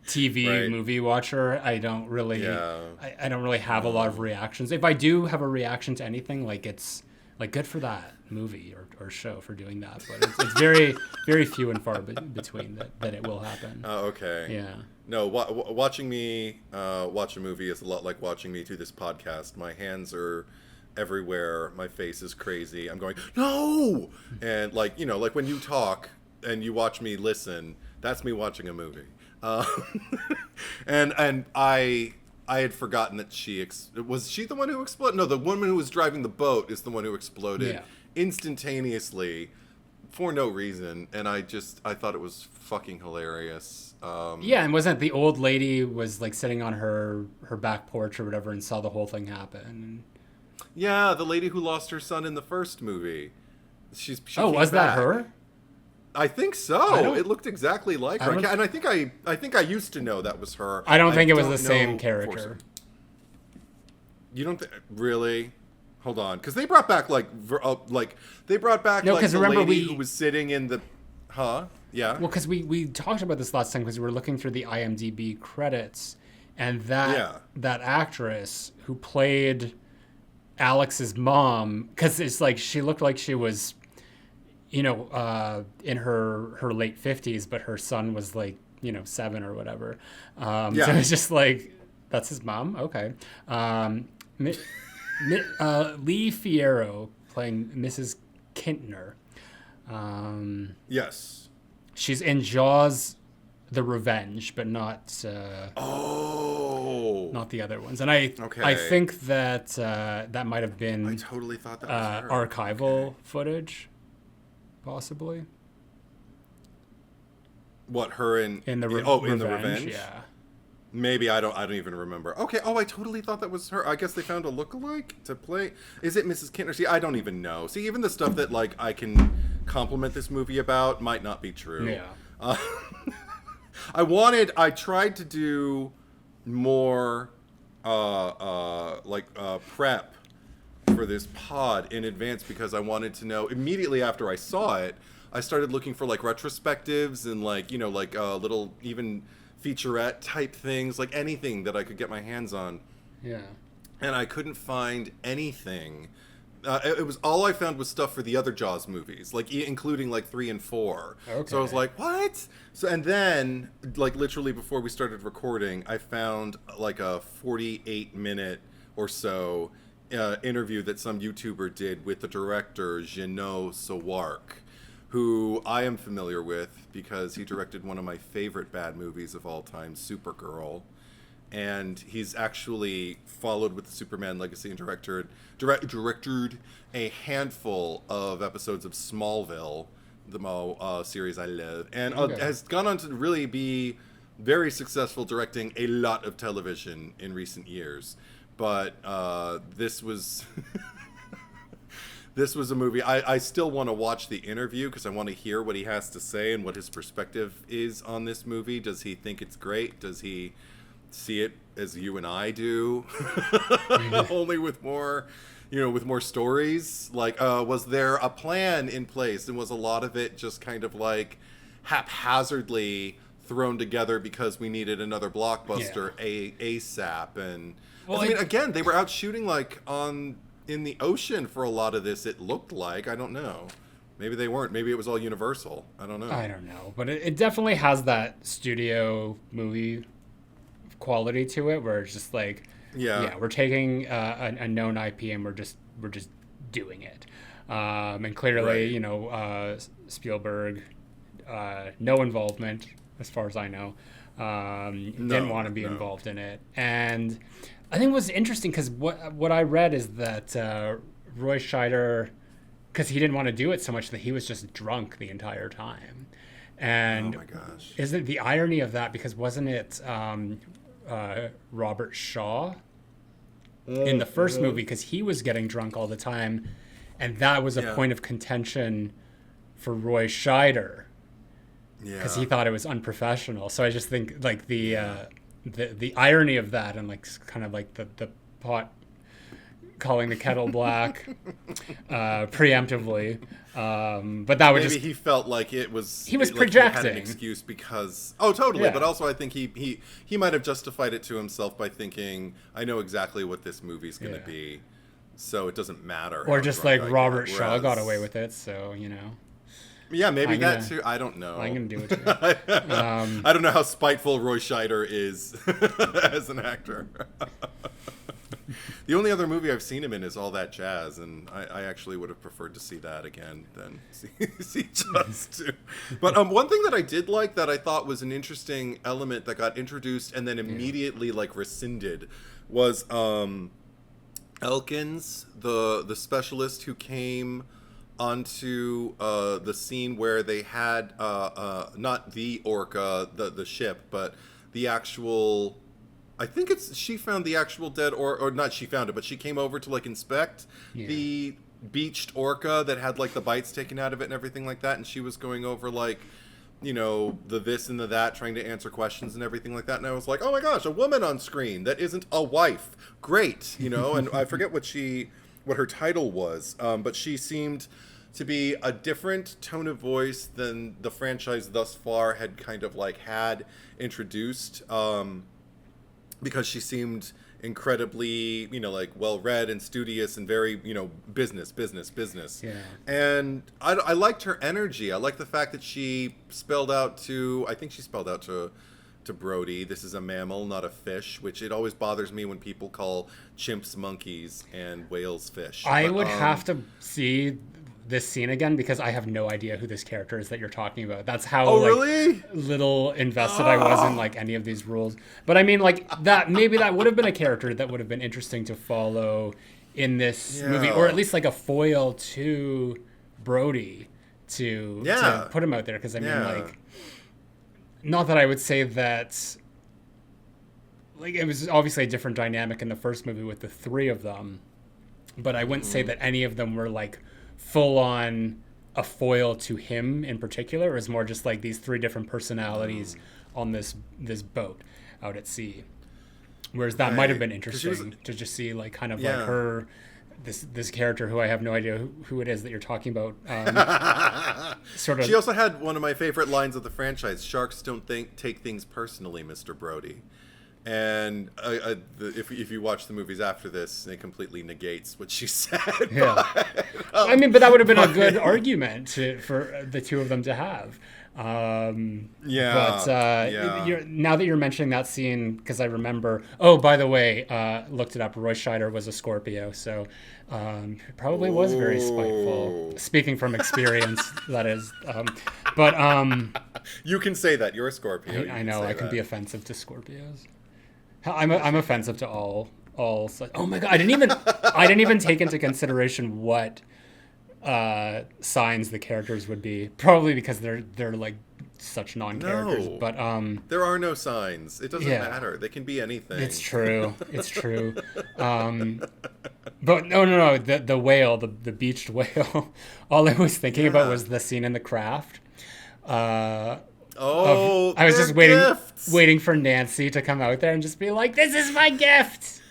TV movie watcher. I don't really I don't really have a lot of reactions. If I do have a reaction to anything, like, it's like, good for that movie or show for doing that, but it's very, very few and far between that it will happen. Oh, okay. Yeah. No, watching me watch a movie is a lot like watching me do this podcast. My hands are everywhere. My face is crazy. I'm going, no! And like, like when you talk and you watch me listen, that's me watching a movie. And I had forgotten that was she the one who exploded? No, the woman who was driving the boat is the one who exploded instantaneously for no reason. And I thought it was fucking hilarious. And wasn't the old lady was like sitting on her back porch or whatever and saw the whole thing happen? Yeah, the lady who lost her son in the first movie. She was back. That her? I think so. It looked exactly like her, and I think I used to know that was her. I don't think it was the same character. You don't really? Hold on, because they brought back the remember lady who was sitting in the, yeah. Well, because we talked about this last time because we were looking through the IMDb credits, and that actress who played Alex's mom, because it's like she looked like she was, in her late 50s, but her son was like 7 or whatever. So it's just like, that's his mom. Okay. Lee Fierro playing Mrs. Kintner. Yes. She's in Jaws: The Revenge, but not not the other ones. And I think that that might have been I totally thought that was her. Archival footage, possibly. What, her in the Revenge? Yeah. Maybe I don't even remember. Okay. Oh, I totally thought that was her. I guess they found a lookalike to play. Is it Mrs. Kintner? See, I don't even know. See, even the stuff that like I can compliment this movie about might not be true. Yeah. I tried to do more prep for this pod in advance because I wanted to know immediately after I saw it. I started looking for like retrospectives and little even featurette type things, like anything that I could get my hands on. Yeah. And I couldn't find anything. It was all I found was stuff for the other Jaws movies, like including like 3 and 4. Okay. So I was like, what? So and then like literally before we started recording, I found like a 48-minute or so interview that some YouTuber did with the director Jeannot Sawark, who I am familiar with because he directed one of my favorite bad movies of all time, Supergirl. And he's actually followed with the Superman legacy and directed a handful of episodes of Smallville, the series I love, and has gone on to really be very successful directing a lot of television in recent years. But this was this was a movie I still want to watch the interview because I want to hear what he has to say and what his perspective is on this movie. Does he think it's great? Does he see it as you and I do, only with more, with more stories? Like, was there a plan in place, and was a lot of it just kind of like haphazardly thrown together because we needed another blockbuster ASAP? And well, I mean, again, they were out shooting like in the ocean for a lot of this. It looked like, I don't know. Maybe they weren't. Maybe it was all Universal. I don't know. But it definitely has that studio movie quality to it, where it's just like, we're taking a known IP and we're just doing it. And clearly, Spielberg, no involvement as far as I know. Didn't want to be involved in it. And I think what's interesting, because what I read is that Roy Scheider, because he didn't want to do it so much, that he was just drunk the entire time. And oh my gosh, isn't the irony of that, because wasn't it Robert Shaw in the first movie, because he was getting drunk all the time, and that was a point of contention for Roy Scheider because he thought it was unprofessional. So I just think like the irony of that, and like kind of like the pot calling the kettle black preemptively, but that would maybe he felt like he was projecting. He had an excuse because but also I think he might have justified it to himself by thinking, I know exactly what this movie's going to be. so it doesn't matter. Or how just drunk like I Robert get, Shaw got whereas- away with it, so, you know. Yeah, maybe I'm that gonna- too. I don't know. I'm going to do it too. I don't know how spiteful Roy Scheider is as an actor. The only other movie I've seen him in is All That Jazz, and I actually would have preferred to see that again than see Jaws 2. But one thing that I did like that I thought was an interesting element that got introduced and then immediately like rescinded was Elkins, the specialist who came onto the scene where they had not the orca, the ship, but the actual. I think she found the actual dead or not she found it, but she came over to like inspect the beached orca that had like the bites taken out of it and everything like that, and she was going over like, you know, the this and the that, trying to answer questions and everything like that, and I was like, oh my gosh, a woman on screen that isn't a wife, great, you know. And I forget what her title was, but she seemed to be a different tone of voice than the franchise thus far had kind of like had introduced. Because she seemed incredibly, you know, like well-read and studious and very, you know, business. Yeah. And I liked her energy. I liked the fact that she spelled out to Brody, this is a mammal, not a fish, which it always bothers me when people call chimps monkeys and whales fish. I would have to see this scene again because I have no idea who this character is that you're talking about. That's how really? Little invested I was in like any of these rules. But I mean, like that maybe that would have been a character that would have been interesting to follow in this movie, or at least like a foil to Brody to put him out there. Because I mean, like, not that I would say that. Like, it was obviously a different dynamic in the first movie with the three of them, but I wouldn't say that any of them were like full on a foil to him in particular. It was more just like these three different personalities on this boat out at sea. Whereas that might have been interesting to just see like kind of like her, this character who I have no idea who it is that you're talking about. Sort of. She also had one of my favorite lines of the franchise: "Sharks don't take things personally, Mr. Brody." And if you watch the movies after this, it completely negates what she said. Yeah. I mean, but that would have been a good argument for the two of them to have. But now that you're mentioning that scene, because I remember. Oh, by the way, looked it up. Roy Scheider was a Scorpio, so probably was very spiteful. Speaking from experience, that is. You can say that you're a Scorpio. I know I can be offensive to Scorpios. I'm offensive to all. Oh my god! I didn't even take into consideration what signs the characters would be. Probably because they're like such non-characters. No, but there are no signs. It doesn't matter. They can be anything. It's true. But no. The whale, the beached whale. All I was thinking about was the scene in The Craft. I was just waiting for Nancy to come out there and just be like, "This is my gift."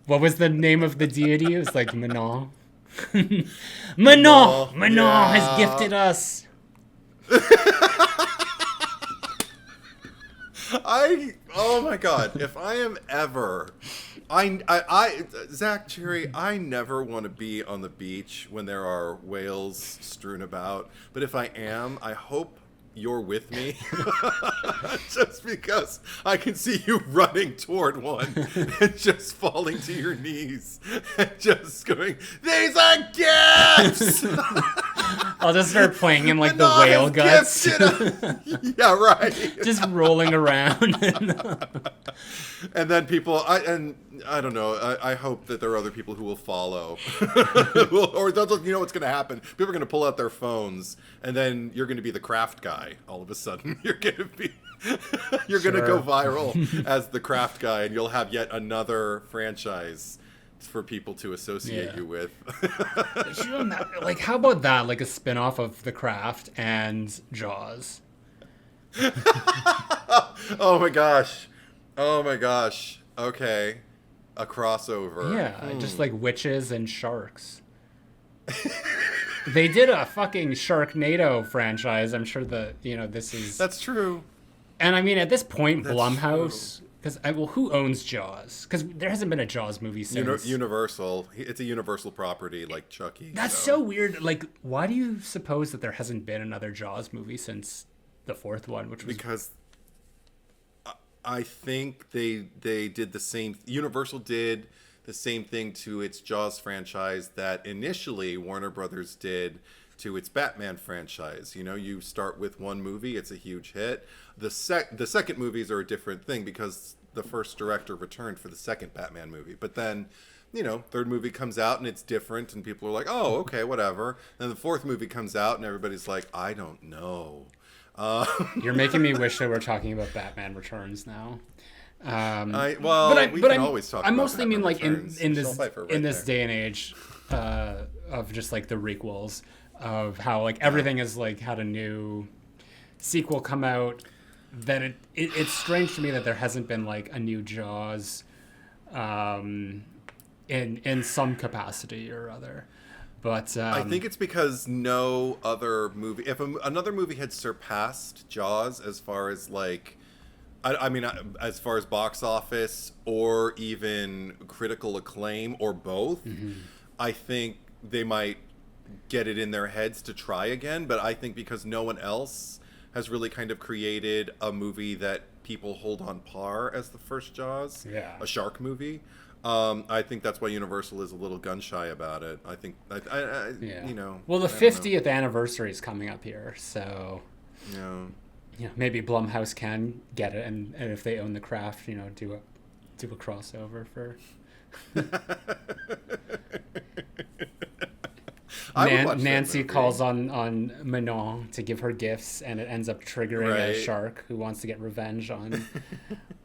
What was the name of the deity? It was like Manon. Manon has gifted us. Oh my god, if I am ever Zack, Cherry, I never want to be on the beach when there are whales strewn about, but if I am, I hope you're with me. Just because I can see you running toward one and just falling to your knees and just going, "These are gifts!" I'll just start playing him like the whale guts. Yeah, right. Just rolling around. And then people, I don't know, I hope that there are other people who will follow. Or you know what's going to happen? People are going to pull out their phones, and then you're going to be the craft guy all of a sudden. You're going to go viral as the craft guy, and you'll have yet another franchise for people to associate you with. Like, how about that? Like a spin-off of The Craft and Jaws. Oh my gosh. Okay. A crossover. Yeah, just like witches and sharks. They did a fucking Sharknado franchise. I'm sure that, this is... That's true. And I mean, at this point, Blumhouse... Because who owns Jaws? Because there hasn't been a Jaws movie since Universal. It's a Universal property, like Chucky. That's so weird. Like, why do you suppose that there hasn't been another Jaws movie since the fourth one, which was because I think they did the same. Universal did the same thing to its Jaws franchise that initially Warner Brothers did to its Batman franchise. You know, you start with one movie, it's a huge hit. The second movies are a different thing because the first director returned for the second Batman movie. But then, you know, third movie comes out and it's different and people are like, oh, okay, whatever. Then the fourth movie comes out and everybody's like, I don't know. You're making me wish that we're talking about Batman Returns now. We can always talk. I about mostly Batman mean like Returns. in this day and age of just like the requels of how like everything is like had a new sequel come out. That it's strange to me that there hasn't been like a new Jaws, in some capacity or other. But I think it's because no other movie, if another movie had surpassed Jaws as far as like, I mean, as far as box office or even critical acclaim or both, I think they might get it in their heads to try again. But I think because no one else has really kind of created a movie that people hold on par as the first Jaws, a shark movie. I think that's why Universal is a little gun shy about it. I think, you know. Well, the 50th anniversary is coming up here, so maybe Blumhouse can get it, and if they own the craft, you know, do a crossover for. Nancy calls on Manon to give her gifts, and it ends up triggering a shark who wants to get revenge on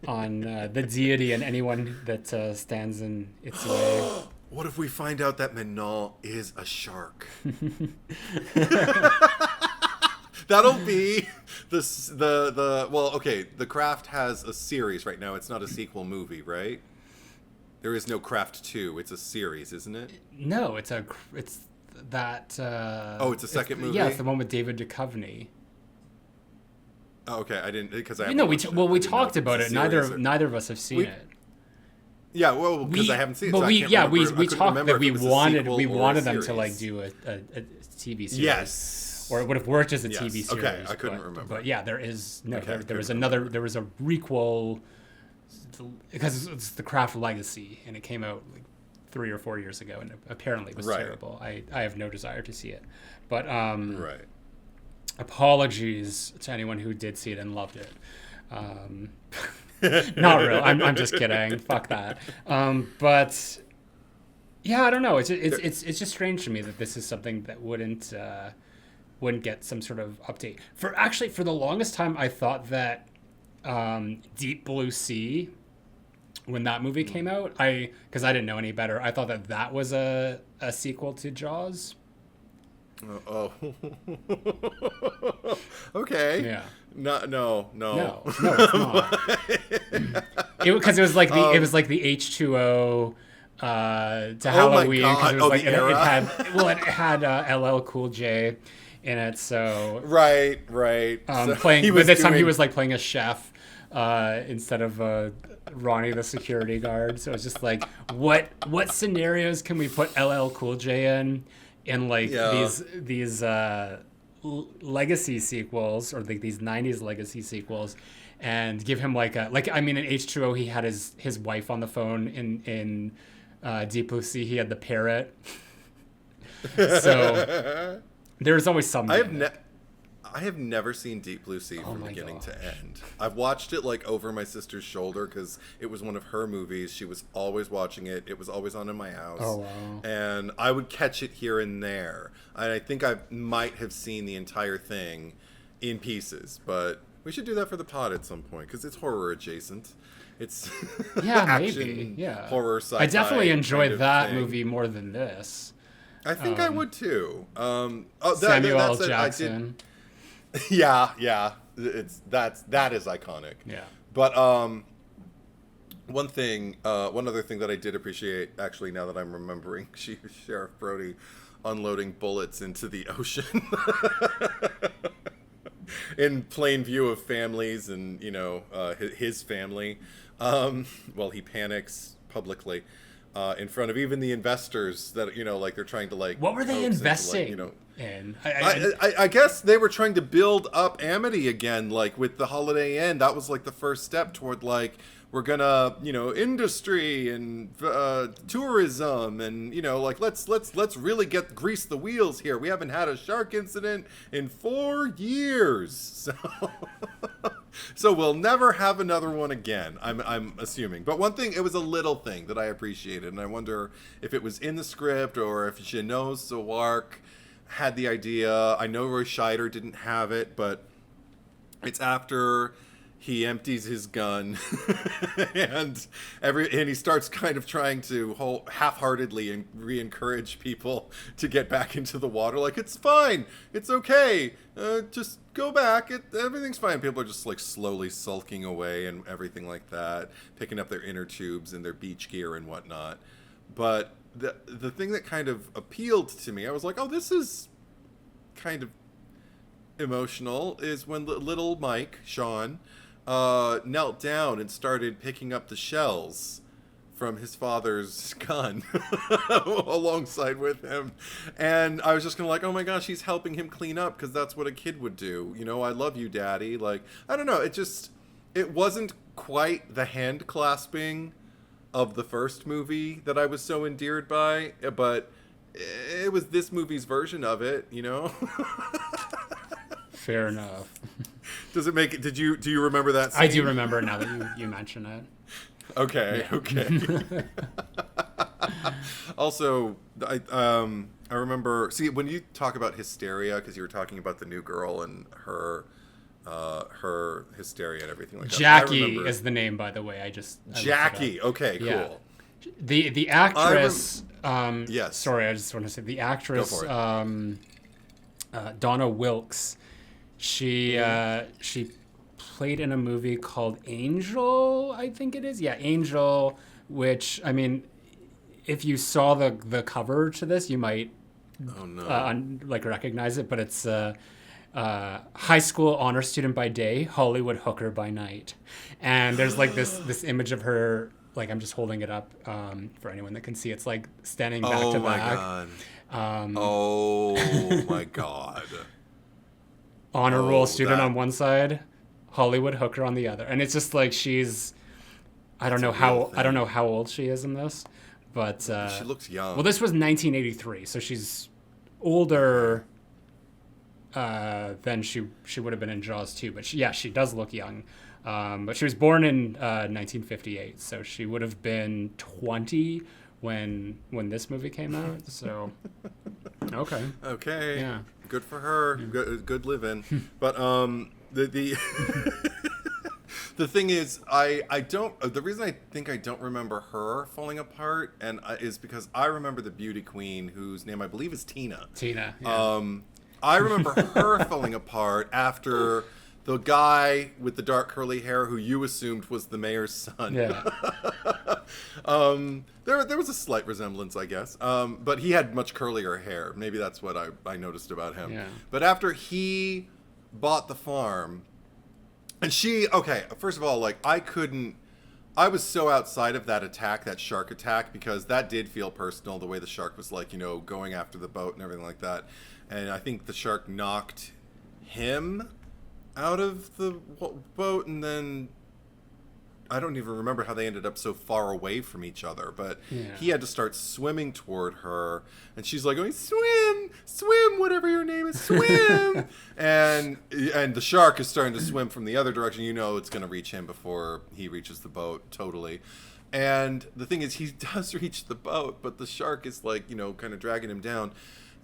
the deity and anyone that stands in its way. What if we find out that Manon is a shark? That'll be The Craft has a series right now. It's not a sequel movie, right? There is no Craft 2. It's a series, isn't it? No, it's that. It's a second movie. Yeah, it's the one with David Duchovny. Oh, okay, I didn't because I. We talked about it. Neither of us have seen it. Yeah, well, because I haven't seen it. But so we talked that we wanted them to like series. do a TV series. Yes. Or it would have worked as a TV series. Okay, I couldn't remember. But yeah, there is no. Okay, there was a requel because it's the Craft Legacy, and it came out like 3 or 4 years ago, and it apparently was terrible. I have no desire to see it, but apologies to anyone who did see it and loved it. Not real. I'm just kidding. Fuck that. But yeah, I don't know. It's just strange to me that this is something that wouldn't get some sort of update. For the longest time, I thought that Deep Blue Sea, when that movie came out, because I didn't know any better, I thought that was a sequel to Jaws. Okay. Yeah. No, it's not. Because it was like the H2O to Halloween. God. It had LL Cool J in it. So right. So he was like playing a chef instead of Ronnie the security guard. So it's just like, what scenarios can we put LL Cool J in like these legacy sequels, or like these 90s legacy sequels, and give him in H2O he had his wife on the phone. In Deep Blue Sea he had the parrot. So there's always something. I have never seen Deep Blue Sea from beginning to end. I've watched it like over my sister's shoulder because it was one of her movies. She was always watching it. It was always on in my house. Oh, wow. And I would catch it here and there. And I think I might have seen the entire thing in pieces. But we should do that for the pod at some point because it's horror adjacent. It's action, maybe. horror, sci-fi. I definitely enjoyed that thing. Movie more than this. I think I would too. Samuel L. Jackson. Yeah, that is iconic. Yeah. But one other thing that I did appreciate, actually, now that I'm remembering, Sheriff Brody unloading bullets into the ocean in plain view of families and his family. Well, he panics publicly in front of even the investors that, like they're trying to like. What were they coax into, investing like, in? I guess they were trying to build up Amity again, like with the Holiday Inn. That was like the first step toward like we're gonna, industry and tourism and like let's really grease the wheels here. We haven't had a shark incident in 4 years, so we'll never have another one again. I'm assuming. But one thing, it was a little thing that I appreciated, and I wonder if it was in the script or if Jeannot Sawark had the idea. I know Roy Scheider didn't have it, but it's after he empties his gun and he starts kind of trying to half-heartedly and re-encourage people to get back into the water. Like, it's fine, it's okay, just go back, everything's fine. People are just like slowly sulking away and everything like that, picking up their inner tubes and their beach gear and whatnot. But the thing that kind of appealed to me, I was like, oh, this is kind of emotional, is when little Mike, Sean, knelt down and started picking up the shells from his father's gun alongside with him. And I was just kind of like, oh my gosh, he's helping him clean up because that's what a kid would do. I love you, Daddy. Like, I don't know. It wasn't quite the hand clasping of the first movie that I was so endeared by, but it was this movie's version of it, Fair enough. Does it make it? Do you remember that scene? I do remember now that you mention it. Okay. Yeah. Okay. Also, I remember. See, when you talk about hysteria, because you were talking about the new girl and her hysteria and everything like that. Jackie is the name, by the way. I Jackie. Okay. Cool. Yeah. The actress. Yes. Sorry, I just want to say the actress. Donna Wilkes. She played in a movie called Angel, I think it is. Yeah, Angel, which, I mean, if you saw the cover to this, you might recognize it, but it's high school honor student by day, Hollywood hooker by night. And there's like this image of her, like, I'm just holding it up for anyone that can see. It's like standing back to back. Oh my god. Honor roll student on one side, Hollywood hooker on the other, and it's just like I don't know how old she is in this, but she looks young. Well, this was 1983, so she's older than she would have been in Jaws 2, but she does look young. But she was born in 1958, so she would have been 20 when this movie came out. So okay. Yeah. Good for her. Good living. But the the thing is, I don't. The reason I think I don't remember her falling apart is because I remember the beauty queen, whose name I believe is Tina. Tina. Yeah. I remember her falling apart after the guy with the dark curly hair who you assumed was the mayor's son. Yeah. There was a slight resemblance, I guess. But he had much curlier hair. Maybe that's what I noticed about him. Yeah. But after he bought the farm, and first of all, like, I was so outside of that shark attack, because that did feel personal, the way the shark was, like, going after the boat and everything like that. And I think the shark knocked him out of the boat, and then I don't even remember how they ended up so far away from each other, but he had to start swimming toward her, and she's like going, swim, whatever your name is, swim. and the shark is starting to swim from the other direction. It's going to reach him before he reaches the boat, totally. And the thing is, he does reach the boat, but the shark is like, kind of dragging him down.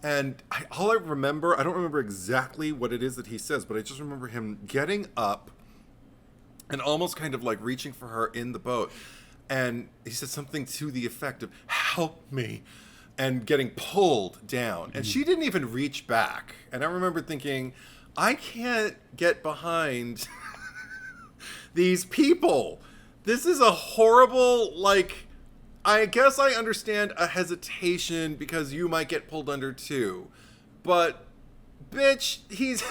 And I don't remember exactly what it is that he says, but I just remember him getting up and almost kind of like reaching for her in the boat. And he said something to the effect of, help me, and getting pulled down. And she didn't even reach back. And I remember thinking, I can't get behind these people. This is a horrible, like, I guess I understand a hesitation because you might get pulled under too. But bitch, he's...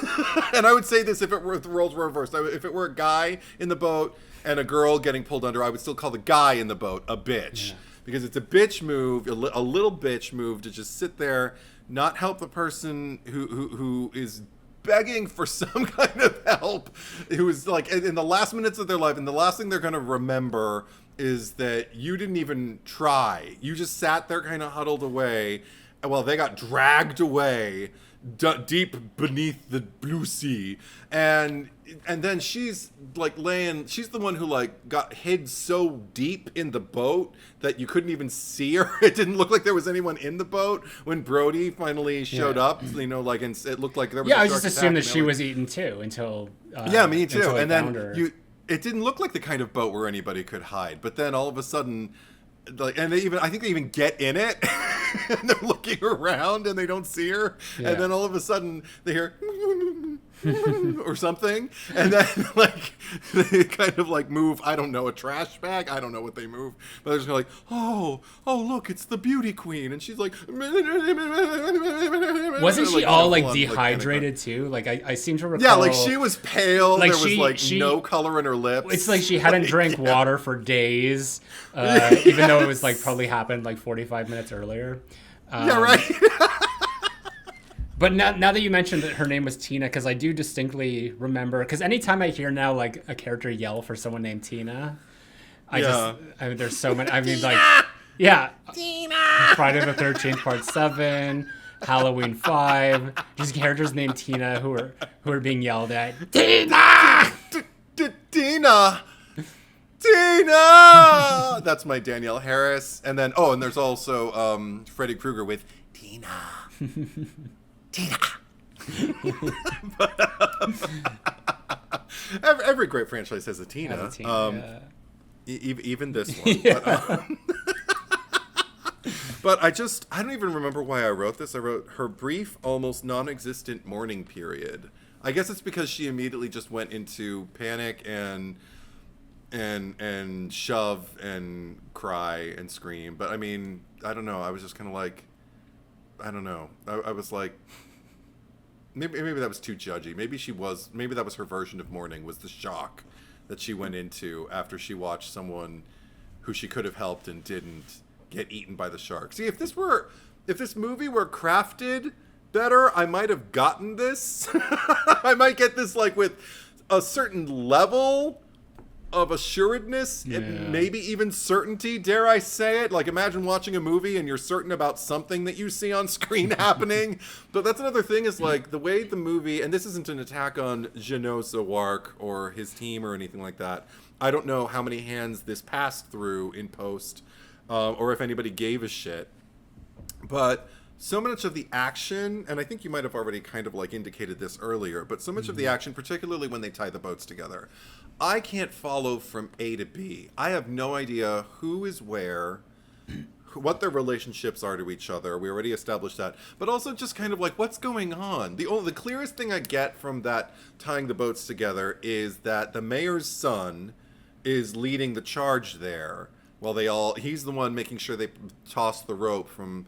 And I would say this if the roles were reversed. If it were a guy in the boat and a girl getting pulled under, I would still call the guy in the boat a bitch. Yeah. Because it's a bitch move, a little bitch move to just sit there, not help the person who is begging for some kind of help, who is like in the last minutes of their life, and the last thing they're going to remember is that you didn't even try. You just sat there kind of huddled away, while they got dragged away deep beneath the blue sea, and then she's like she's the one who like got hid so deep in the boat that you couldn't even see her. It didn't look like there was anyone in the boat when Brody finally showed up, you know, like, and it looked like there was I just assumed that she was eaten too until me too, and then it didn't look like the kind of boat where anybody could hide, but then all of a sudden, like, and I think they even get in it and they're looking around and they don't see her, and then all of a sudden they hear or something, and then like they kind of like move, I don't know, a trash bag, I don't know what they move, but they're just like, oh look, it's the beauty queen, and she's like, wasn't she all like dehydrated too? Like I seem to recall, yeah, like she was pale, like there was like no color in her lips. It's like she hadn't drank water for days, even though it was like probably happened like 45 minutes earlier. Right. But now that you mentioned that her name was Tina, because I do distinctly remember, because anytime I hear now like a character yell for someone named Tina, I mean, there's so many. I mean, like, Tina! Friday the 13th Part 7, Halloween 5, just characters named Tina who are being yelled at. Tina! Tina! Tina! That's my Danielle Harris. And then, and there's also Freddy Krueger with Tina. Tina. Every great franchise has a Tina. Even this one. Yeah. But I don't even remember why I wrote this. I wrote her brief, almost non-existent mourning period. I guess it's because she immediately just went into panic and shove and cry and scream. But I mean, I don't know. I was just kind of like, I don't know. I was like, maybe that was too judgy. Maybe that was her version of mourning, was the shock that she went into after she watched someone who she could have helped and didn't get eaten by the shark. See, if this movie were crafted better, I might have gotten this. I might get this like with a certain level of assuredness, and maybe even certainty, dare I say it. Like, imagine watching a movie and you're certain about something that you see on screen happening. But that's another thing, is like the way the movie, and this isn't an attack on Jeannot Zawark or his team or anything like that. I don't know how many hands this passed through in post, or if anybody gave a shit. But so much of the action, and I think you might have already kind of like indicated this earlier, but so much of the action, particularly when they tie the boats together, I can't follow from A to B. I have no idea who is where, what their relationships are to each other. We already established that. But also just kind of like, what's going on? The clearest thing I get from that tying the boats together is that the mayor's son is leading the charge there, while he's the one making sure they toss the rope from,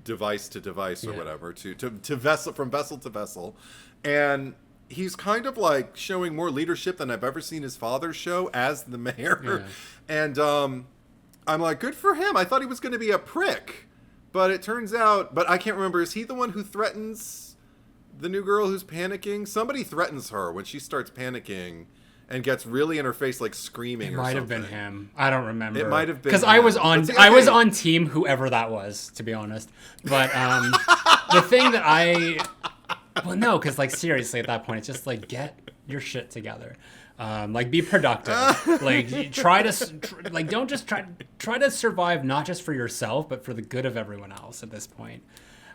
device to device or whatever, to vessel, from vessel to vessel. And he's kind of like showing more leadership than I've ever seen his father show as the mayor. And I'm like, good for him. I thought he was going to be a prick, but it turns out, but I can't remember, is he the one who threatens the new girl who's panicking? Somebody threatens her when she starts panicking and gets really in her face, like screaming. It might have been him. I don't remember. It might have been, because I was on team whoever that was, to be honest. But the thing that well, no, because like seriously, at that point, it's just like, get your shit together. Like, be productive. Like, don't just try to survive, not just for yourself, but for the good of everyone else at this point.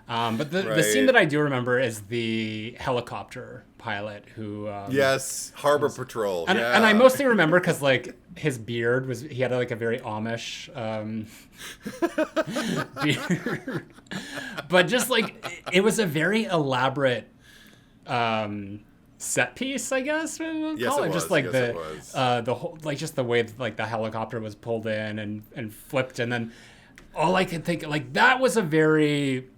But the scene that I do remember is the helicopter pilot who... yes, Harbor Patrol. And I mostly remember because, like, his beard was... He had, like, a very Amish beard. But just, like, it was a very elaborate set piece, I guess. Yes, it was. Just, like, it was. The whole... Like, just the way, like, the helicopter was pulled in and flipped. And then all I could think... Like, that was a very...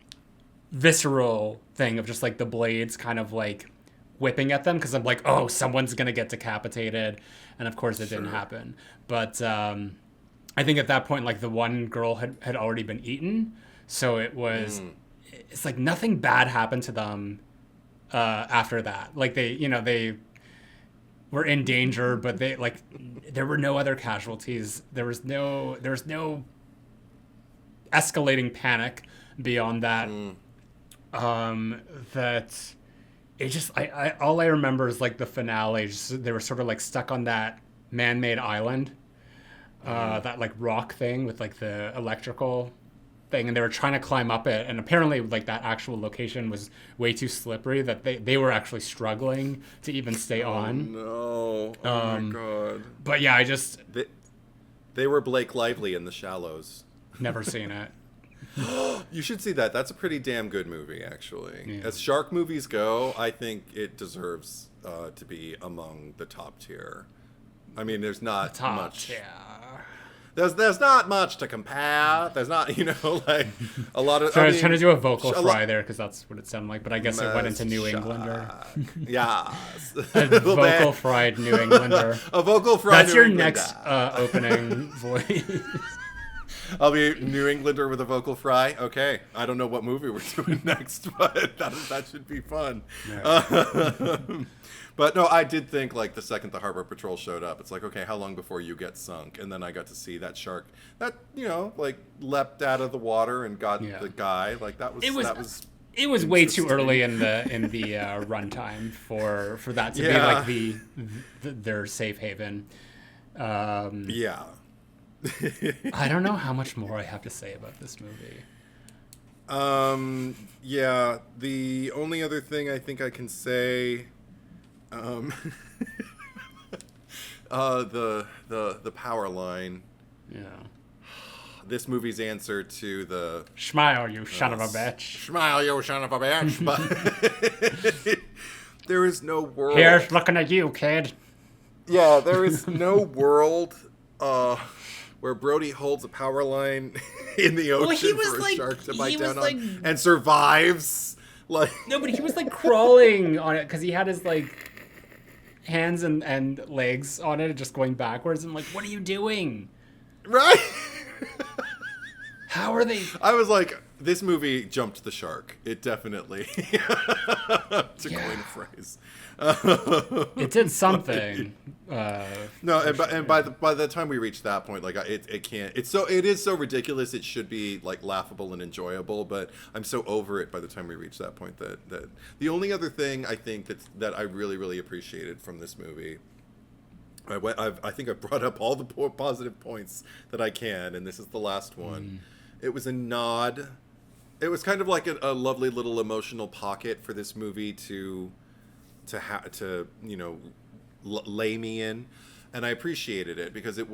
visceral thing of just like the blades kind of like whipping at them, because I'm like, oh, someone's gonna get decapitated, and of course it didn't happen. But I think at that point, like the one girl had already been eaten, so it was it's like nothing bad happened to them after that. Like they were in danger, but they like there were no other casualties. There was no escalating panic beyond that. That it just I all I remember is like the finale. Just, they were sort of like stuck on that man-made island, that like rock thing with like the electrical thing, and they were trying to climb up it, and apparently like that actual location was way too slippery that they were actually struggling to even stay on. No. Oh my god. But yeah, They were Blake Lively in The Shallows. Never seen it. You should see that. That's a pretty damn good movie, actually. Yeah. As shark movies go, I think it deserves to be among the top tier. I mean, there's not much. Yeah. There's not much to compare. There's not, like a lot of. So I was trying to do a vocal fry there because that's what it sounded like, but I guess it went into New Englander. Yes. A vocal fried New Englander. A vocal fried That's New your Englander. next opening voice. I'll be New Englander with a vocal fry. Okay, I don't know what movie we're doing next, but that should be fun. Yeah. But no, I did think like the second the Harbor Patrol showed up, it's like, okay, how long before you get sunk? And then I got to see that shark that like leapt out of the water and got the guy. Like that was it was way too early in the runtime for that to be like their safe haven. Yeah. I don't know how much more I have to say about this movie. Yeah, the only other thing I think I can say, the power line. Yeah. This movie's answer to the Smile, you son of a bitch. Smile, you son of a bitch. But there is no world. Here's looking at you, kid. Yeah, there is no world where Brody holds a power line in the ocean for a shark to bite down on and survives. Like no, but he was like crawling on it because he had his like hands and legs on it, just going backwards. And like, what are you doing? Right? How are they? I was like, this movie jumped the shark. It definitely, to coin a phrase. It did something. No, and by the time we reach that point, like it can't. It is so ridiculous. It should be like laughable and enjoyable, but I'm so over it by the time we reach that point that the only other thing I think that I really really appreciated from this movie. I think I brought up all the positive points that I can, and this is the last one. It was a nod. It was kind of like a lovely little emotional pocket for this movie to lay me in, and I appreciated it because it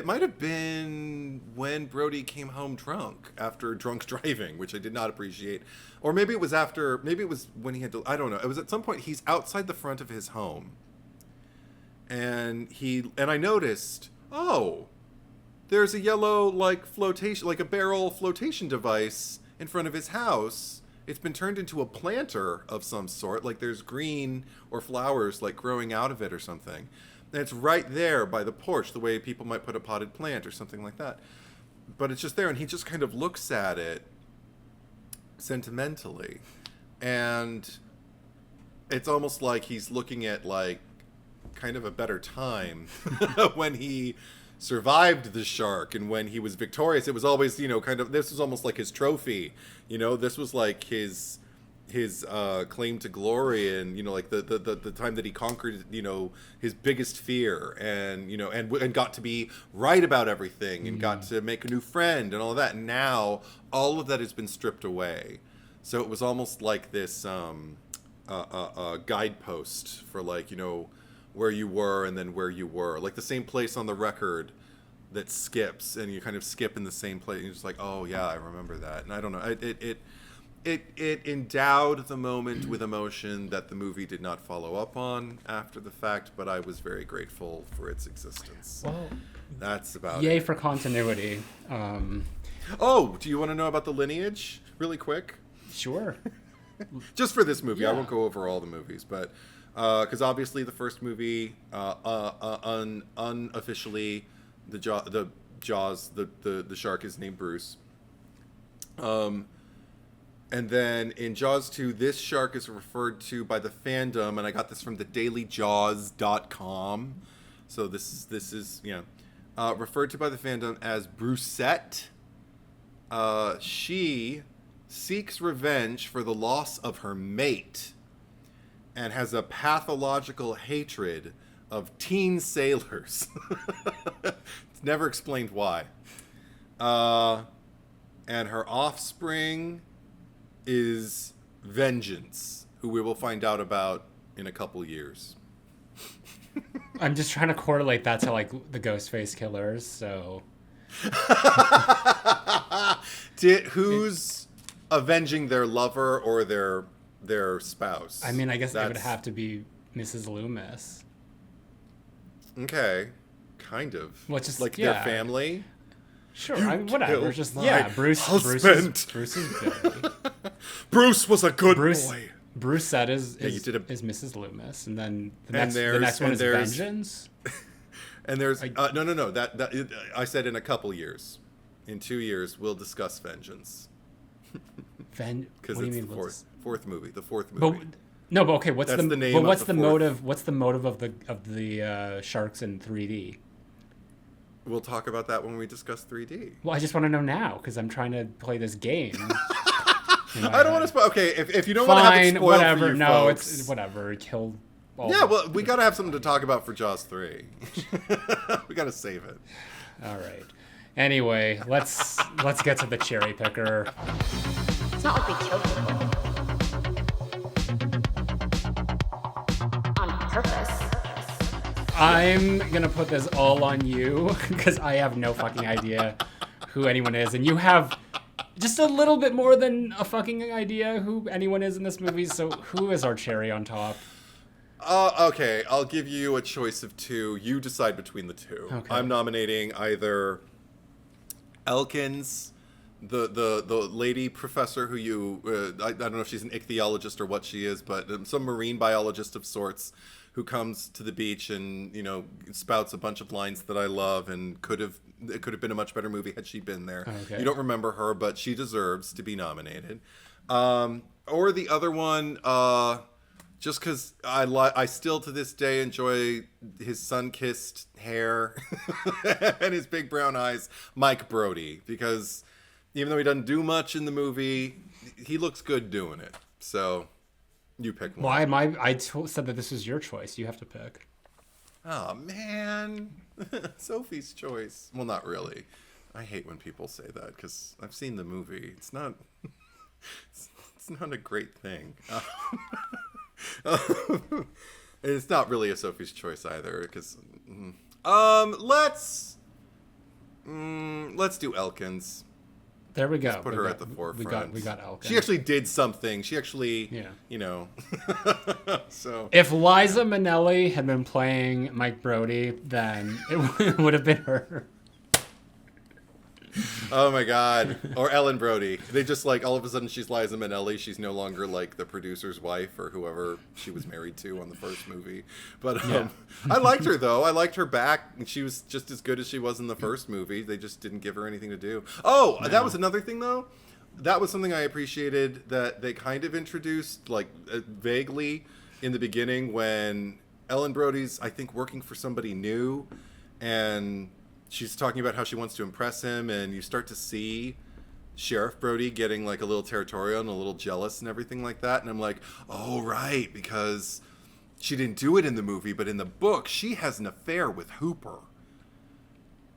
might have been when Brody came home drunk after drunk driving, which I did not appreciate, or maybe it was when he had to, I don't know. It was at some point he's outside the front of his home, and I noticed, oh, there's a yellow like flotation, like a barrel flotation device in front of his house. It's been turned into a planter of some sort, like there's green or flowers like growing out of it or something. And it's right there by the porch, the way people might put a potted plant or something like that. But it's just there, and he just kind of looks at it sentimentally. And it's almost like he's looking at like kind of a better time when he survived the shark and when he was victorious. It was always, kind of, this was almost like his trophy. This was like his claim to glory, and like the time that he conquered his biggest fear, and and got to be right about everything, and got to make a new friend and all of that. And now all of that has been stripped away. So it was almost like this guidepost for like where you were and then where you were, like the same place on the record that skips, and you kind of skip in the same place, and you're just like, oh yeah, I remember that. And I don't know, it endowed the moment with emotion that the movie did not follow up on after the fact, but I was very grateful for its existence. Well, that's about yay it. For continuity. Oh, do you want to know about the lineage really quick? Sure. Just for this movie. I Yeah. won't go over all the movies, but because obviously the first movie, unofficially, the Jaws, the shark is named Bruce. And then in Jaws 2, this shark is referred to by the fandom, and I got this from the dailyjaws.com. So this is referred to by the fandom as Brucette. She seeks revenge for the loss of her mate and has a pathological hatred of teen sailors. It's never explained why. And her offspring is Vengeance, who we will find out about in a couple years. I'm just trying to correlate that to like the Ghostface killers. So, who's avenging their lover or their spouse? I mean, I guess it would have to be Mrs. Loomis. Okay, kind of. Well, just like their family. Sure, I mean, whatever. Just Bruce. Husband. Bruce is Billy. Bruce was a good boy. Brucette is Mrs. Loomis, and then the next one is Vengeance. And there's no. That I said in a couple years, in 2 years we'll discuss Vengeance. Because it's the fourth movie. The fourth movie. But okay, what's the name? But what's the motive? What's the motive of the sharks in 3D? We'll talk about that when we discuss 3D. Well, I just want to know now because I'm trying to play this game. I don't want to spoil. Okay, if you don't want to have it spoiled whatever. for you No, folks. it's whatever. Kill. Well, we got to have something to talk about for Jaws 3. We got to save it. All right. Anyway, let's get to the cherry picker. It's not like we kill people. On purpose. I'm gonna put this all on you because I have no fucking idea who anyone is, and you have just a little bit more than a fucking idea who anyone is in this movie. So who is our cherry on top? Okay, I'll give you a choice of two. You decide between the two. Okay. I'm nominating either Elkins, the lady professor who I don't know if she's an ichthyologist or what she is, but some marine biologist of sorts who comes to the beach and spouts a bunch of lines that I love, and it could have been a much better movie had she been there. Okay. You don't remember her, but she deserves to be nominated. Or the other one, just because I still to this day enjoy his sun-kissed hair and his big brown eyes, Mike Brody, because even though he doesn't do much in the movie, he looks good doing it. So you pick one. Why am I said that this was your choice. You have to pick. Oh, man. Sophie's choice. Well, not really. I hate when people say that because I've seen the movie. It's not it's not a great thing. It's not really a Sophie's choice either because let's do Elkins. There we go. Put her at the forefront. We got Elkins. She actually did something. She actually, So if Liza Minnelli had been playing Mike Brody, then it would have been her. Oh my God. Or Ellen Brody. They just all of a sudden she's Liza Minnelli. She's no longer the producer's wife or whoever she was married to on the first movie. But I liked her though. I liked her back. She was just as good as she was in the first movie. They just didn't give her anything to do. Oh, no. That was another thing though. That was something I appreciated that they kind of introduced vaguely in the beginning when Ellen Brody's, I think, working for somebody new and she's talking about how she wants to impress him, and you start to see Sheriff Brody getting a little territorial and a little jealous and everything like that. And I'm like, oh, right, because she didn't do it in the movie, but in the book, she has an affair with Hooper.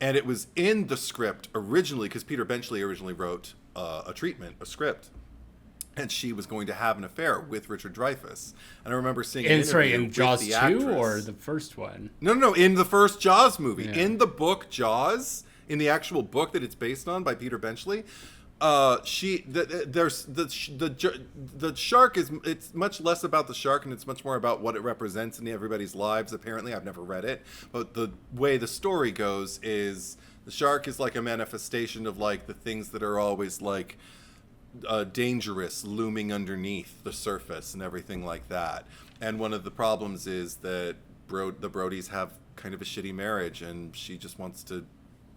And it was in the script originally, because Peter Benchley originally wrote a script. And she was going to have an affair with Richard Dreyfuss. And I remember seeing an interview in with Jaws the 2 actress. or the first one? No, in the first Jaws movie. Yeah. In the book Jaws, in the actual book that it's based on by Peter Benchley, the shark it's much less about the shark and it's much more about what it represents in everybody's lives. Apparently, I've never read it, but the way the story goes is the shark is a manifestation of the things that are always dangerous looming underneath the surface and everything like that. And one of the problems is that the Brodies have kind of a shitty marriage, and she just wants to.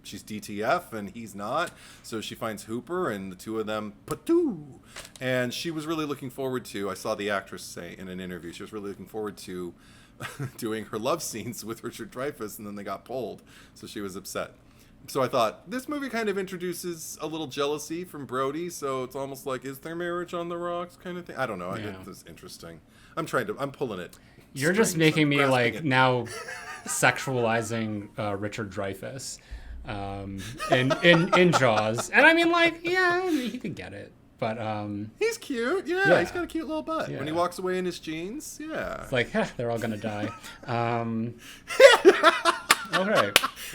She's DTF and he's not, so she finds Hooper and the two of them patoo. And she was really looking forward to. I saw the actress say in an interview she was really looking forward to doing her love scenes with Richard Dreyfuss, and then they got pulled, so she was upset. So I thought this movie kind of introduces a little jealousy from Brody, so it's almost like, is their marriage on the rocks kind of thing? I don't know. Yeah. It was interesting. I'm pulling it. You're just making me like it. now sexualizing Richard Dreyfuss in Jaws, and I mean, like, yeah, he could get it, but he's cute. Yeah, he's got a cute little butt. Yeah. When he walks away in his jeans, yeah, it's like, they're all gonna die. Okay.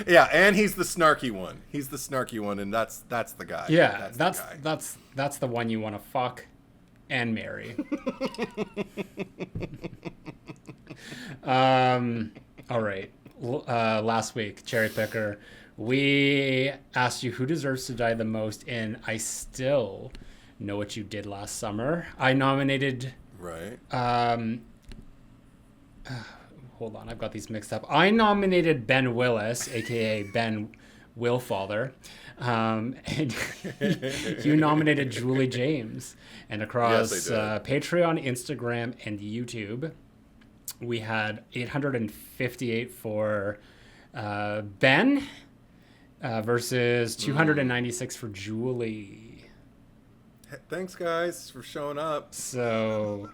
Yeah, and he's the snarky one. And that's the guy. Yeah, that's the guy. that's the one you want to fuck and marry. All right. Last week, Cherry Picker, we asked you who deserves to die the most, and I still know what you did last summer. I nominated. Right. Hold on, I've got these mixed up. I nominated Ben Willis, aka Ben Willfather, and you nominated Julie James. And across Yes, I did. Patreon, Instagram, and YouTube, we had 858 for Ben versus 296 for Julie. Thanks, guys, for showing up. So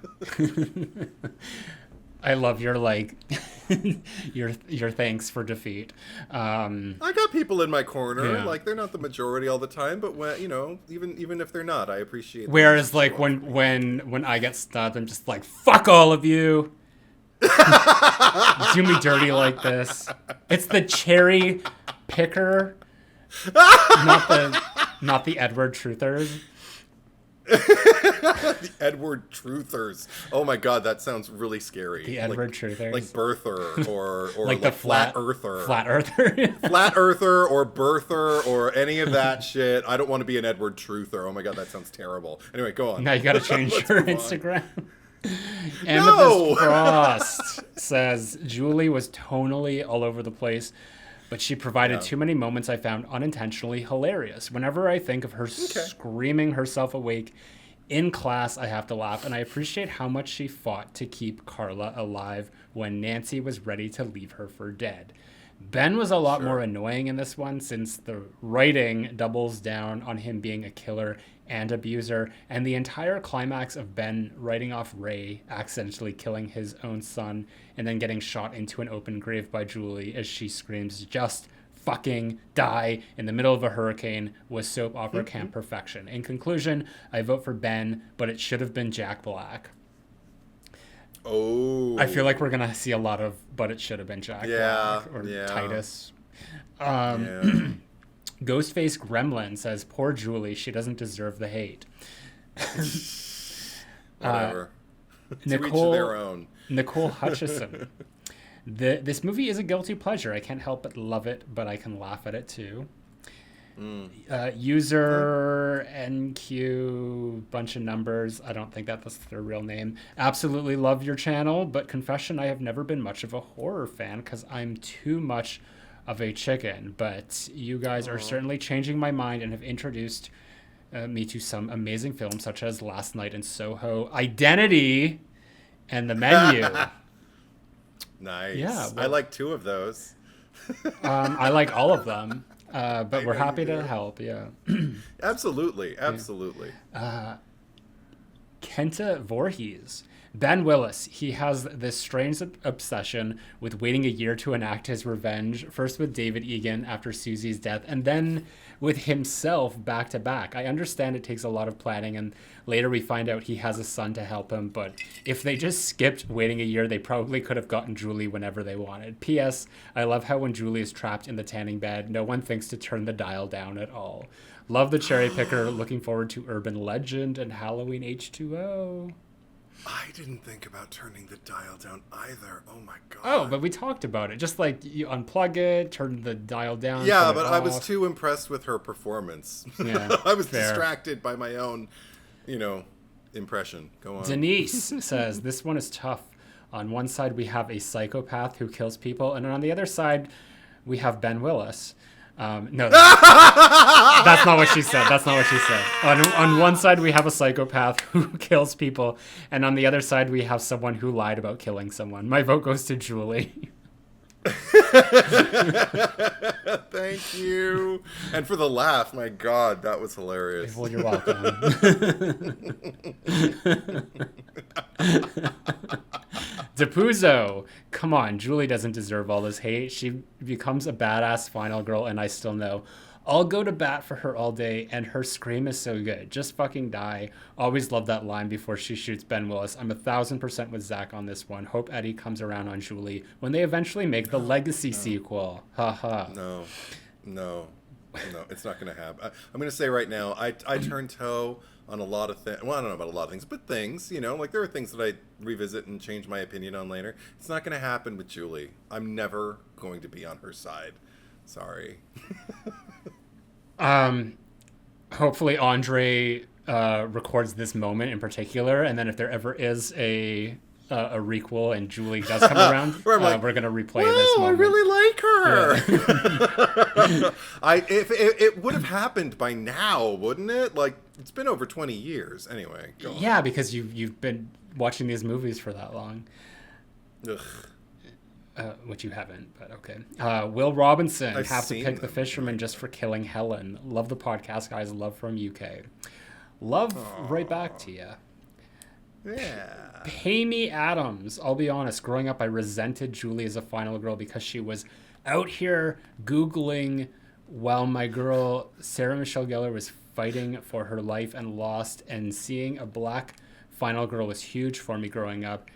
I love your like your thanks for defeat. I got people in my corner. Yeah. Like, they're not the majority all the time, but when, even if they're not, I appreciate. Whereas like when I get stunned, I'm just like, fuck all of you. Do me dirty like this. It's the Cherry Picker, not the Edward Truthers. The Edward Truthers. Oh my god, that sounds really scary. The Edward Truthers. Like birther or like the flat earther. Flat earther. Flat earther or birther or any of that shit. I don't want to be an Edward Truther. Oh my god, that sounds terrible. Anyway, go on. Now you gotta change your move on. Instagram. No! Amethyst Frost says Julie was tonally all over the place, but she provided too many moments I found unintentionally hilarious. Whenever I think of her screaming herself awake in class, I have to laugh, and I appreciate how much she fought to keep Carla alive when Nancy was ready to leave her for dead. Ben was a lot more annoying in this one, since the writing doubles down on him being a killer and abuser, and the entire climax of Ben writing off Ray accidentally killing his own son and then getting shot into an open grave by Julie as she screams, "Just fucking die," in the middle of a hurricane was soap opera camp perfection. In conclusion, I vote for Ben, but it should have been Jack Black. Oh. I feel like we're gonna see a lot of "but it should have been Jack Black" or Titus. Ghostface Gremlin says, "Poor Julie, she doesn't deserve the hate." Whatever. To each Nicole, their own. Nicole Hutchison. This movie is a guilty pleasure. I can't help but love it, but I can laugh at it too. User NQ, bunch of numbers. I don't think that's their real name. Absolutely love your channel, but confession, I have never been much of a horror fan because I'm too much of a chicken. But you guys are certainly changing my mind and have introduced me to some amazing films such as Last Night in Soho, Identity, and The Menu. Nice. Yeah, I like two of those. I like all of them. But we're know happy you to do. help, yeah. Absolutely. Kenta Voorhees. Ben Willis, he has this strange obsession with waiting a year to enact his revenge, first with David Egan after Susie's death, and then with himself back to back. I understand it takes a lot of planning, and later we find out he has a son to help him, but if they just skipped waiting a year, they probably could have gotten Julie whenever they wanted. P.S. I love how when Julie is trapped in the tanning bed, no one thinks to turn the dial down at all. Love the Cherry Picker, looking forward to Urban Legend and Halloween H2O. I didn't think about turning the dial down either. Oh my god. Oh, but we talked about it. Just like you unplug it, turn the dial down. Yeah, turn but it I was off. too impressed with her performance. Yeah, I was fair. distracted by my own impression. Go on. Denise says, this one is tough. On one side, we have a psychopath who kills people, and on the other side, we have Ben Willis. No, that's not what she said. That's not what she said. On one side, we have a psychopath who kills people, and on the other side, we have someone who lied about killing someone. My vote goes to Julie. Thank you. And for the laugh, my God, that was hilarious. Well, you're welcome. Depuzo, come on, Julie doesn't deserve all this hate. She becomes a badass final girl, and I still know. I'll go to bat for her all day, and her scream is so good. Just fucking die. Always love that line before she shoots Ben Willis. I'm 1,000% with Zack on this one. Hope Eddie comes around on Julie when they eventually make the Legacy sequel. Haha. No, it's not going to happen. I'm going to say right now, I turn toe on a lot of things. Well, I don't know about a lot of things, but things, like there are things that I revisit and change my opinion on later. It's not going to happen with Julie. I'm never going to be on her side. Sorry. Hopefully Andre records this moment in particular, and then if there ever is a requel and Julie does come around, we're gonna replay this moment. I really like her. Yeah. If it would have happened by now, wouldn't it? Like, it's been over 20 years. Anyway, go on. Yeah, because you've been watching these movies for that long. Ugh. Which you haven't, but okay. Will Robinson, I've have to seen pick the them. fisherman just for killing Helen. Love the podcast, guys. Love from UK. Love right back to you. Yeah. Pamey Adams. I'll be honest, growing up, I resented Julie as a final girl because she was out here Googling while my girl Sarah Michelle Gellar was fighting for her life and lost, and seeing a black final girl was huge for me growing up.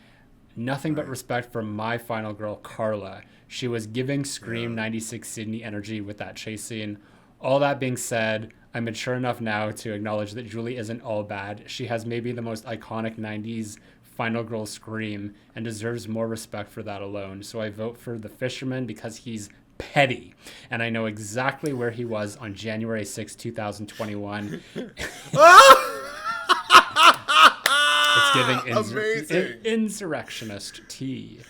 Nothing but respect for my final girl, Carla. She was giving Scream 96 Sydney energy with that chase scene. All that being said, I'm mature enough now to acknowledge that Julie isn't all bad. She has maybe the most iconic 90s final girl scream and deserves more respect for that alone. So I vote for the fisherman because he's petty. And I know exactly where he was on January 6, 2021. It's giving insurrectionist tea.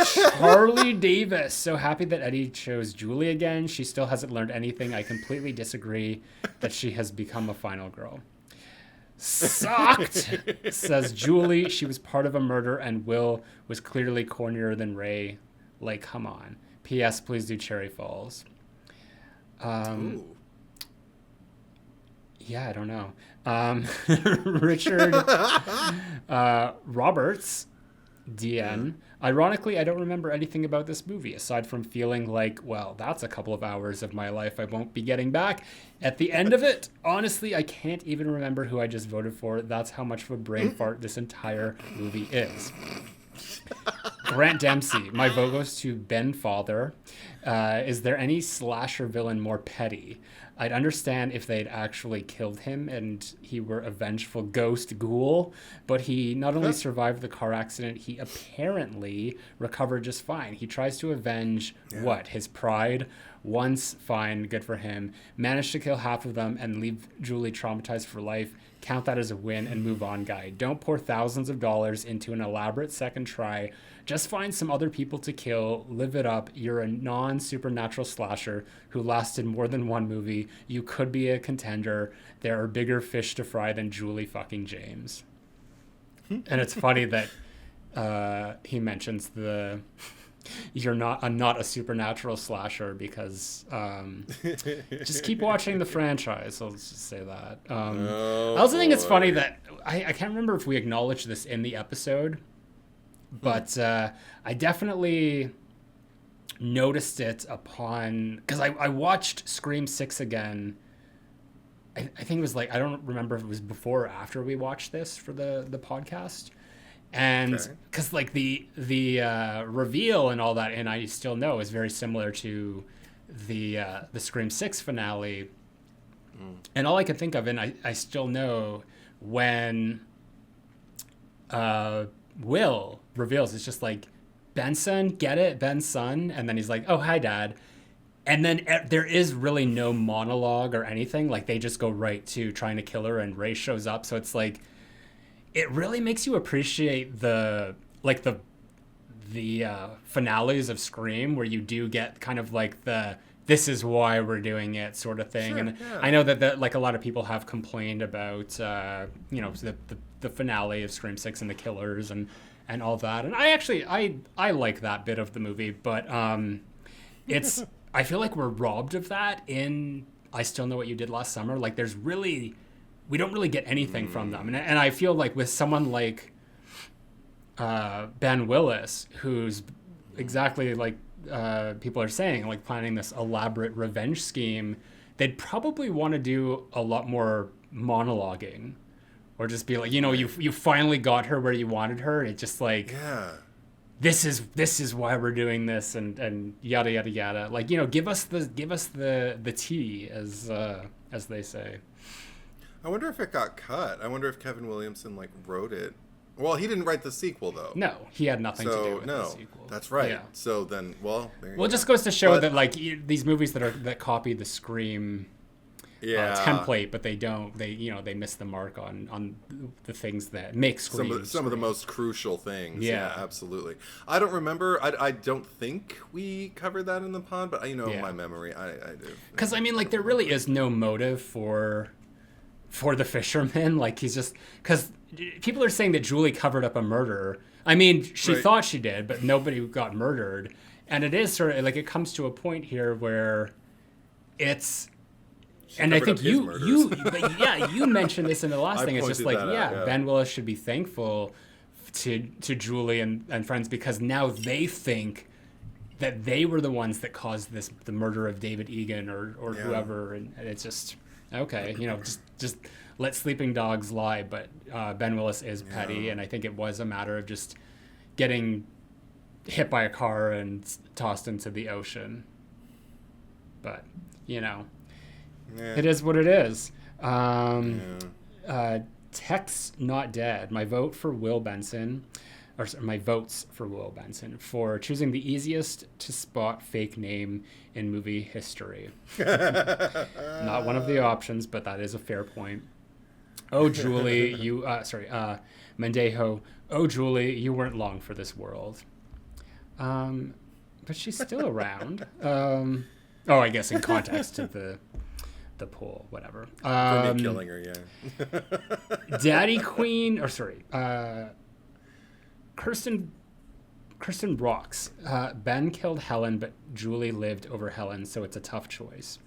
Charlie Davis. So happy that Eddie chose Julie again. She still hasn't learned anything. I completely disagree that she has become a final girl. Sucked, says Julie. She was part of a murder, and Will was clearly cornier than Ray. Like, come on. P.S. Please do Cherry Falls. Yeah, I don't know. Richard Roberts, DN. Ironically, I don't remember anything about this movie aside from feeling like, well, that's a couple of hours of my life I won't be getting back. At the end of it, honestly, I can't even remember who I just voted for. That's how much of a brain fart this entire movie is. Grant Dempsey. My vote goes to Ben Father. Is there any slasher villain more petty? I'd understand if they'd actually killed him and he were a vengeful ghost ghoul, but he not only survived the car accident, he apparently recovered just fine. He tries to avenge, his pride? Once, fine, good for him. Managed to kill half of them and leave Julie traumatized for life. Count that as a win and move on, guy. Don't pour thousands of dollars into an elaborate second try. Just find some other people to kill, live it up. You're a non-supernatural slasher who lasted more than one movie. You could be a contender. There are bigger fish to fry than Julie fucking James. And it's funny that he mentions I'm not a supernatural slasher because just keep watching the franchise. I'll just say that. I also think it's funny that I can't remember if we acknowledged this in the episode, but I definitely noticed it upon, because I watched Scream 6 again. I think it was like, I don't remember if it was before or after we watched this for the podcast. And because like the reveal and all that, and I still know, is very similar to the Scream 6 finale. And all I can think of, and I still know, when Will reveals, it's just like, Benson, get it? Ben's son? And then he's like, oh, hi, Dad. And then there is really no monologue or anything. Like, they just go right to trying to kill her, and Ray shows up. So it's like, it really makes you appreciate the finales of Scream, where you do get kind of like the "this is why we're doing it" sort of thing. Sure, And yeah. I know that like a lot of people have complained about the finale of Scream 6 and the killers and all that. And I like that bit of the movie, but it's I feel like we're robbed of that in I Still Know What You Did Last Summer. Like, we don't really get anything from them. And I feel like with someone like Ben Willis, who's exactly like people are saying, like planning this elaborate revenge scheme, they'd probably want to do a lot more monologuing, or just be like, you finally got her where you wanted her. And it's just like, Yeah. this is why we're doing this, and yada yada yada. Like, give us the tea, as they say. I wonder if it got cut. I wonder if Kevin Williamson like wrote it. Well, he didn't write the sequel though. No, he had nothing to do with the no, sequel. that's right. Yeah. So then, well, there you Well, it go. just goes to show But- that like these movies that copy the Scream template, but they don't. They miss the mark on the things that make Scream. Some of the most crucial things. Yeah. Absolutely. I don't remember. I don't think we covered that in the pod, but my memory, I do. Because I mean, like, there really is no motive for the fisherman. Like, he's just because people are saying that Julie covered up a murder. I mean, she Right. thought she did, but nobody got murdered. And it is sort of like, it comes to a point here where it's. And I covered think up his you mentioned this in the last I thing. It's just pointed like, that out, yeah. Ben Willis should be thankful to Julie and friends, because now they think that they were the ones that caused the murder of David Egan or Yeah. whoever, and it's just okay, just let sleeping dogs lie. But Ben Willis is petty, Yeah. and I think it was a matter of just getting hit by a car and tossed into the ocean. But Yeah. it is what it is. Tex Not Dead. My votes for Will Benson for choosing the easiest to spot fake name in movie history. Not one of the options, but that is a fair point. Oh, Julie, Mendejo. Oh, Julie, you weren't long for this world. But she's still around. I guess in context to the poll, whatever. For me killing her, yeah. Daddy Queen, Kirsten Brooks. Ben killed Helen, but Julie lived over Helen, so it's a tough choice.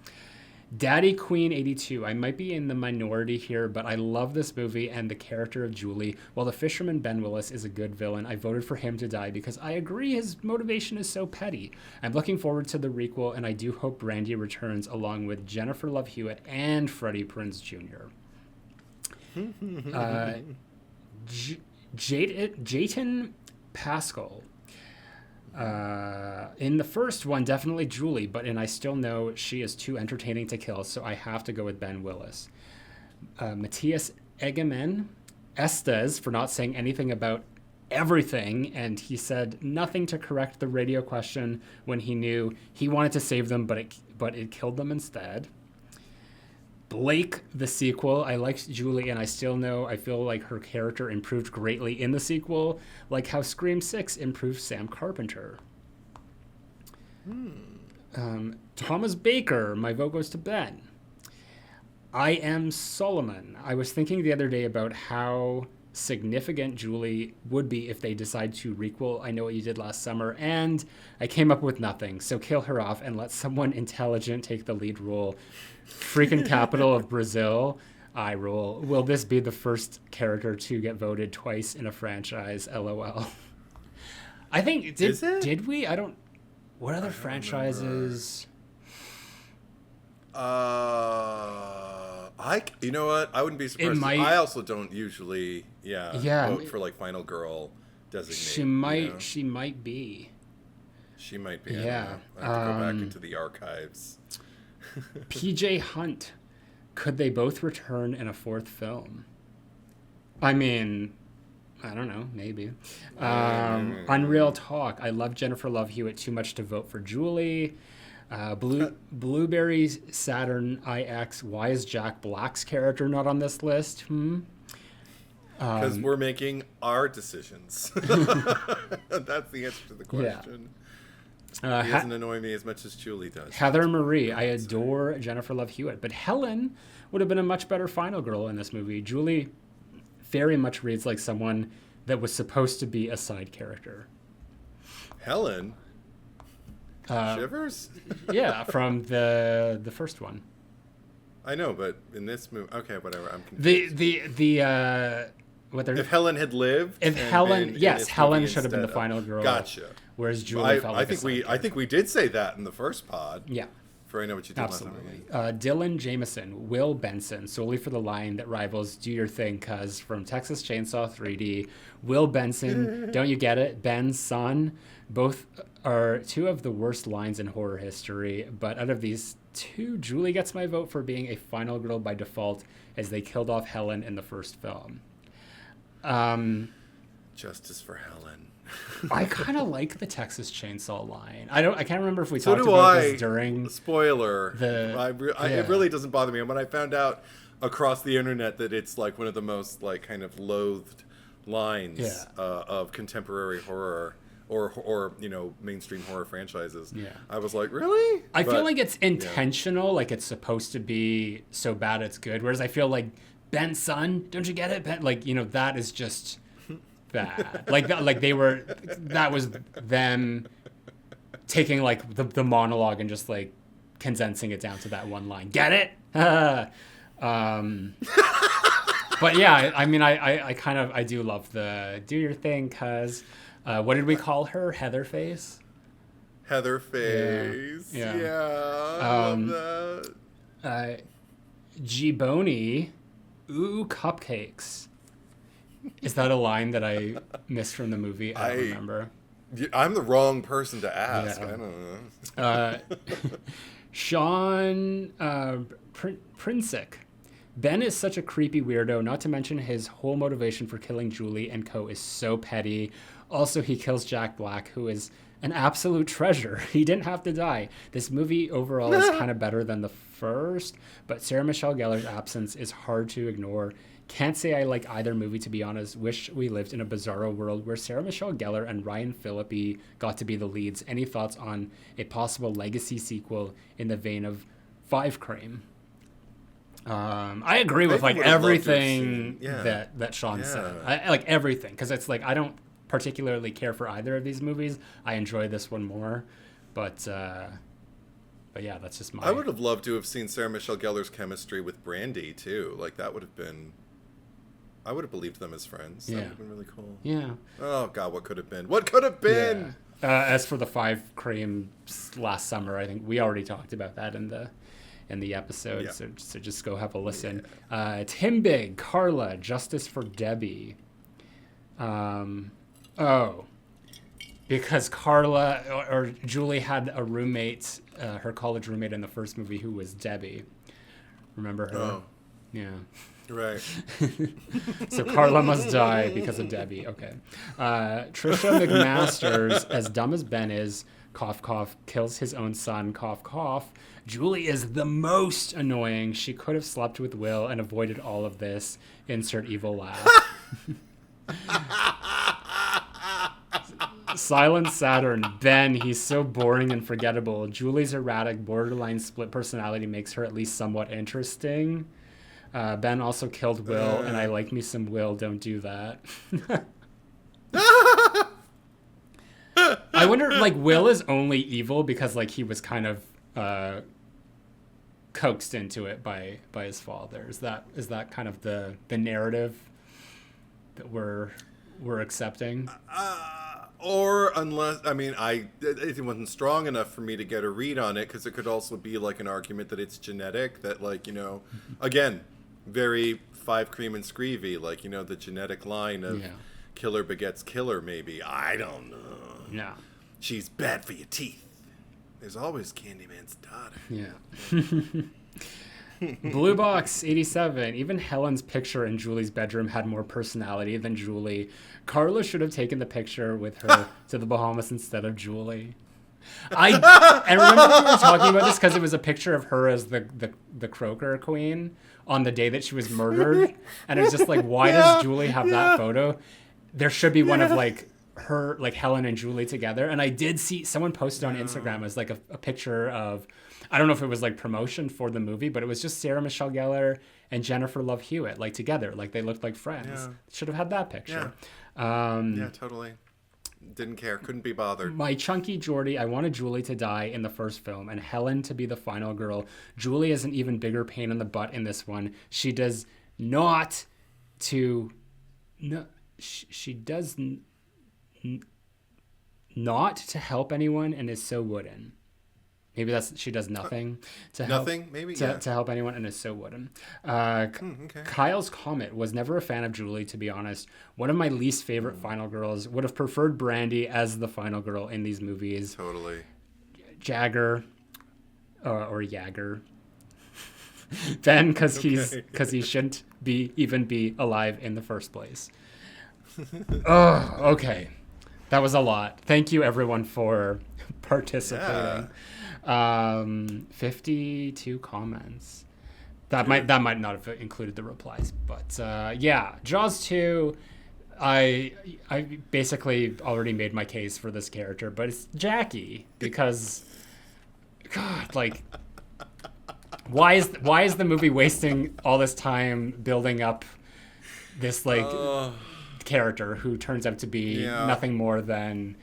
Daddy Queen 82. I might be in the minority here, but I love this movie and the character of Julie. While the fisherman Ben Willis is a good villain, I voted for him to die because I agree his motivation is so petty. I'm looking forward to the requel, and I do hope Brandy returns along with Jennifer Love Hewitt and Freddie Prinze Jr. Jayton Pascal. In the first one, definitely Julie, but in I Still Know she is too entertaining to kill, so I have to go with Ben Willis. Matthias Egemen, Estes, for not saying anything about everything, and he said nothing to correct the radio question when he knew he wanted to save them, but it killed them instead. Blake, the sequel. I liked Julie, and I Still Know I feel like her character improved greatly in the sequel, like how Scream 6 improved Sam Carpenter. Thomas Baker. My vote goes to Ben. I Am Solomon. I was thinking the other day about how significant Julie would be if they decide to requel I Know What You Did Last Summer, and I came up with nothing. So kill her off and let someone intelligent take the lead role. Freaking capital of Brazil. I rule. Will this be the first character to get voted twice in a franchise? LOL. I think did we? I don't. What other franchises? You know what? I wouldn't be surprised. I also don't usually, vote for like final girl designate. She might. She might be. She might be. Yeah. I have to go back into the archives. PJ Hunt. Could they both return in a fourth film? I mean, I don't know. Maybe. Unreal Talk. I love Jennifer Love Hewitt too much to vote for Julie. Blueberry Saturn IX. Why is Jack Black's character not on this list? Because we're making our decisions. That's the answer to the question. He doesn't annoy me as much as Julie does. Heather Marie. I adore Jennifer Love Hewitt, but Helen would have been a much better final girl in this movie. Julie very much reads like someone that was supposed to be a side character. Helen? Shivers? Yeah, from the first one. I know, but in this movie, okay, whatever. I'm confused. If Helen had lived, Helen should have been the final girl. Gotcha. Whereas Julie felt like I think we did say that in the first pod. Yeah. For I know what you did Absolutely. last time. Dylan Jameson, Will Benson, solely for the line that rivals "Do Your Thing," cuz from Texas Chainsaw 3D. Will Benson, don't you get it? Ben's son. Both are two of the worst lines in horror history, but out of these two, Julie gets my vote for being a final girl by default, as they killed off Helen in the first film. Justice for Helen. I kind of like the Texas Chainsaw line. I can't remember if we talked about this during. Spoiler. It really doesn't bother me. And when I found out across the internet that it's like one of the most like kind of loathed lines of contemporary horror or mainstream horror franchises, I was like, really? I feel like it's intentional. Like it's supposed to be so bad it's good. Whereas I feel like Ben's son, don't you get it? Ben, that is just bad. That was them taking like the monologue and just like condensing it down to that one line. Get it? But yeah, I mean, I do love the "Do Your Thing," cuz what did we call her? Heatherface? Heatherface. Yeah. I love that. G-Boney, ooh, cupcakes. Is that a line that I missed from the movie? I don't remember. I'm the wrong person to ask. Yeah. I don't know. Sean Prinsick. Ben is such a creepy weirdo, not to mention his whole motivation for killing Julie and co. is so petty. Also, he kills Jack Black, who is an absolute treasure. He didn't have to die. This movie overall is kind of better than the first, but Sarah Michelle Gellar's absence is hard to ignore. Can't say I like either movie, to be honest. Wish we lived in a bizarro world where Sarah Michelle Gellar and Ryan Phillippe got to be the leads. Any thoughts on a possible legacy sequel in the vein of Five Cream? I agree with like everything that Sean said. I like everything, because it's like I don't particularly care for either of these movies. I enjoy this one more, but yeah, that's just my. I would have loved to have seen Sarah Michelle Gellar's chemistry with Brandy too. Like that would have been. I would have believed them as friends. That would have been really cool. Yeah. Oh God, what could have been? What could have been? Yeah. As for the Five Cream last summer, I think we already talked about that in the episode. Yeah. So just go have a listen. Yeah. Tim Big, Carla, Justice for Debbie. Because Carla or Julie had a roommate, her college roommate in the first movie, who was Debbie. Remember her? Oh. Yeah. Right. So Carla must die because of Debbie. Okay. Trisha McMasters, as dumb as Ben is, cough, cough, kills his own son, cough, cough. Julie is the most annoying. She could have slept with Will and avoided all of this. Insert evil laugh. Silent Saturn, Ben, he's so boring and forgettable. Julie's erratic, borderline split personality makes her at least somewhat interesting. Ben also killed Will, and I like me some Will. Don't do that. I wonder, like, Will is only evil because, like, he was kind of coaxed into it by his father. Is that kind of the narrative that we're accepting? Or unless, I mean, it wasn't strong enough for me to get a read on it, because it could also be like an argument that it's genetic, that like, again, very Five Cream and Screevy, like, the genetic line of killer begets killer, maybe. I don't know. Yeah. She's bad for your teeth. There's always Candyman's daughter. Yeah. Blue Box 87. Even Helen's picture in Julie's bedroom had more personality than Julie. Carla should have taken the picture with her to the Bahamas instead of Julie. I remember we were talking about this because it was a picture of her as the croaker queen on the day that she was murdered, and it was just like, why does Julie have that photo? There should be one of like her, like Helen and Julie together. And I did see someone posted on Instagram as like a picture of, I don't know if it was like promotion for the movie, but it was just Sarah Michelle Gellar and Jennifer Love Hewitt like together, like they looked like friends. Yeah. Should have had that picture. Yeah, totally. Didn't care. Couldn't be bothered. My chunky Geordie, I wanted Julie to die in the first film and Helen to be the final girl. Julie is an even bigger pain in the butt in this one. She does not to... No, she does not to help anyone and is so wooden. Maybe that's she does nothing to help. Nothing, maybe to help anyone, and is so wooden. Okay. Kyle's comment was never a fan of Julie, to be honest. One of my least favorite final girls. Would have preferred Brandy as the final girl in these movies. Totally. Jagger, or Jagger. Ben, because he shouldn't even be alive in the first place. Oh, okay. That was a lot. Thank you, everyone, for participating. 52 comments. That might not have included the replies, but yeah, Jaws 2. I basically already made my case for this character, but it's Jackie because, God, like, why is the movie wasting all this time building up this like character who turns out to be nothing more than.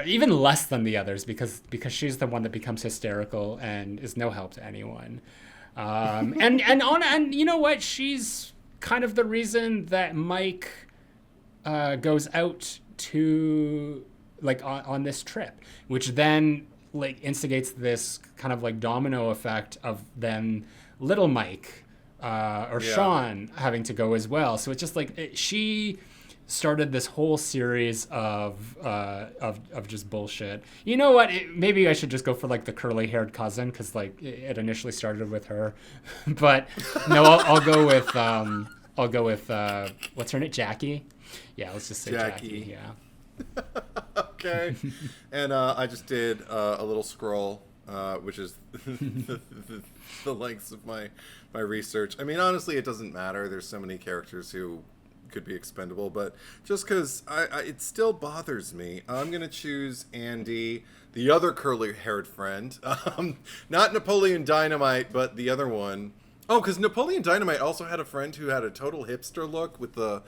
Even less than the others because she's the one that becomes hysterical and is no help to anyone, and you know what, she's kind of the reason that Mike goes out to like on this trip, which then like instigates this kind of like domino effect of then little Mike Sean having to go as well. So it's just like she started this whole series of just bullshit. You know what? Maybe I should just go for like the curly-haired cousin because like it initially started with her, but no, I'll go with what's her name? Jackie. Yeah, let's just say Jackie. Yeah. Okay. And I just did a little scroll, which is the lengths of my research. I mean, honestly, it doesn't matter. There's so many characters who could be expendable, but just because it still bothers me, I'm gonna choose Andy, the other curly-haired friend, not Napoleon Dynamite, but the other one. Oh, because Napoleon Dynamite also had a friend who had a total hipster look with the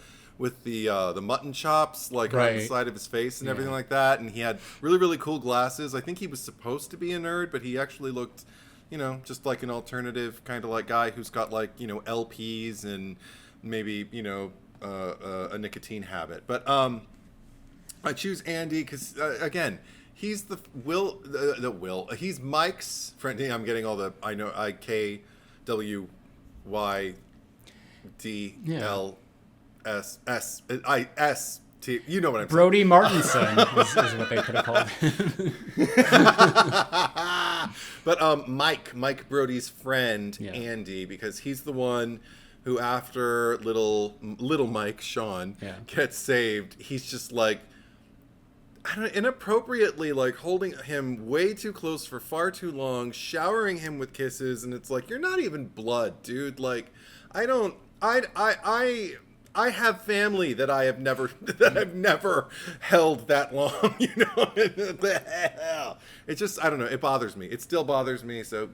mutton chops like on the side of his face and everything like that, and he had really, really cool glasses. I think he was supposed to be a nerd, but he actually looked, just like an alternative kind of like guy who's got like LPs and maybe a nicotine habit. But I choose Andy because again, he's the Will. He's Mike's friend. I'm getting all the IKWYDLSS. You know what I'm Brody saying. Martinson is what they could have called him. But Mike Brody's friend, Andy, because he's the one who, after little Mike, Sean, gets saved, he's just like, I don't know, inappropriately like holding him way too close for far too long, showering him with kisses, and it's like, you're not even blood, dude. Like, I have family that I've never held that long, The hell? It just, I don't know, it bothers me. It still bothers me, so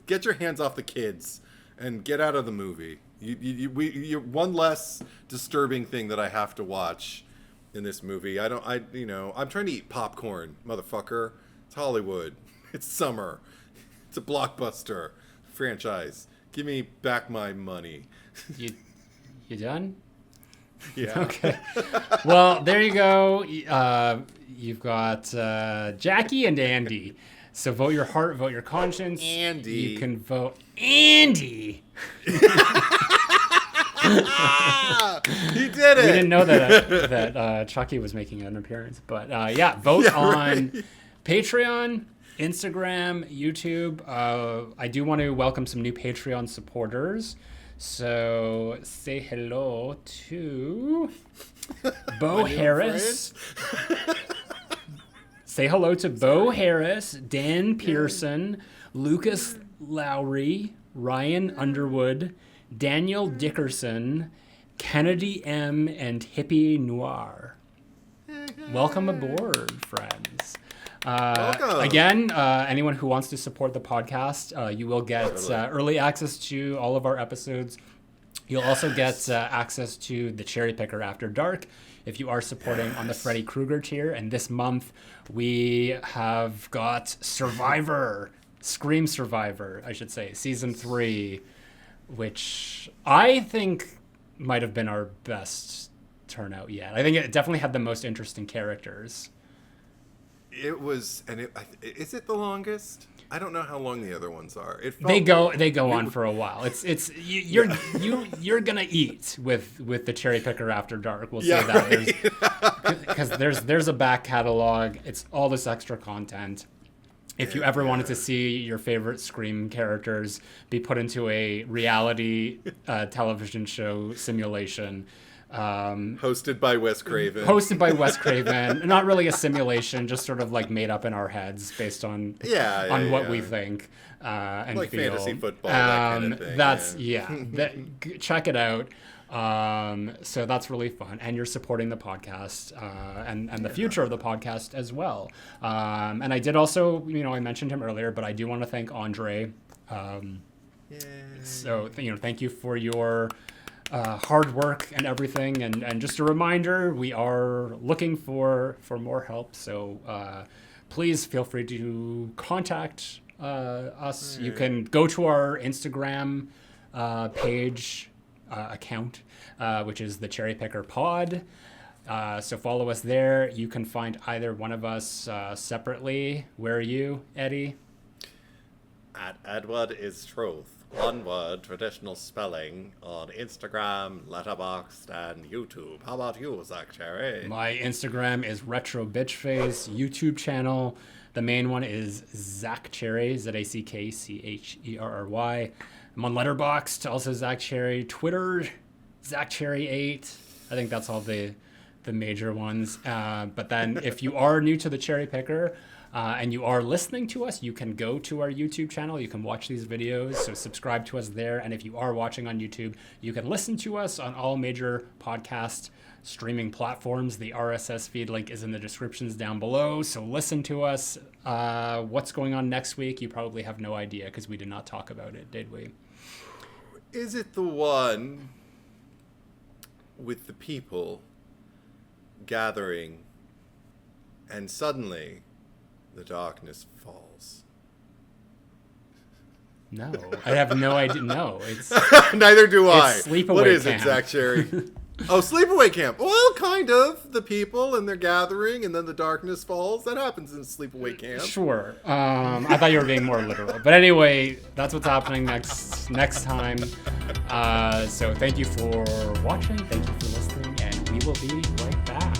get your hands off the kids and get out of the movie. You're one less disturbing thing that I have to watch in this movie. I'm trying to eat popcorn, motherfucker. It's Hollywood. It's summer. It's a blockbuster franchise. Give me back my money. You done? Yeah. Okay. Well, there you go. You've got Jackie and Andy. So vote your heart, vote your conscience. Andy. You can vote Andy. He did it. We didn't know that Chucky was making an appearance, but vote on Patreon, Instagram, YouTube. I do want to welcome some new Patreon supporters. So say hello to Bo Harris. Say hello to Bo Harris, Dan Pearson, Lucas Lowry, Ryan Underwood, Daniel Dickerson, Kennedy M, and Hippie Noir. Welcome aboard, friends. Welcome. Again, anyone who wants to support the podcast, you will get early access to all of our episodes. You'll also get access to the Cherry Picker After Dark if you are supporting on the Freddy Krueger tier. And this month, we have got Scream Survivor, I should say, Season 3, which I think might have been our best turnout yet. I think it definitely had the most interesting characters. It was, is it the longest? I don't know how long the other ones are. They go on for a while. You're gonna eat with the Cherry Picker After Dark. We'll say that because there's a back catalog. It's all this extra content. If you ever wanted to see your favorite Scream characters be put into a reality television show simulation. Hosted by Wes Craven. Not really a simulation, just sort of like made up in our heads based on what we think and like feel. Fantasy football, that kind of thing. That's check it out. So that's really fun, and you're supporting the podcast and the future of the podcast as well. And I did also, I mentioned him earlier, but I do want to thank Andre. So thank you for your hard work and everything, and just a reminder, we are looking for more help, so please feel free to contact us. You can go to our Instagram page account, which is the Cherry Picker Pod, so follow us there. You can find either one of us separately. Where are you, Eddie? At Edward is Truth. One word, traditional spelling, on Instagram, Letterboxd, and YouTube. How about you, Zack Cherry? My Instagram is Retro Bitchface. YouTube channel, the main one is Zack Cherry, ZackCherry. I'm on Letterboxd, also Zack Cherry. Twitter, ZackCherry8. I think that's all the major ones. But then if you are new to the Cherry Picker, and you are listening to us, you can go to our YouTube channel. You can watch these videos, so subscribe to us there. And if you are watching on YouTube, you can listen to us on all major podcast streaming platforms. The RSS feed link is in the descriptions down below, so listen to us. What's going on next week? You probably have no idea because we did not talk about it, did we? Is it the one with the people gathering and suddenly the darkness falls? No, I have no idea. No, it's neither do I. It's Sleepaway What is Camp. it, Zack Cherry? Oh, Sleepaway Camp. Well, kind of. The people and they're gathering, and then the darkness falls. That happens in Sleepaway Camp. Sure. I thought you were being more literal, but anyway, that's what's happening next time. So thank you for watching. Thank you for listening, and we will be right back.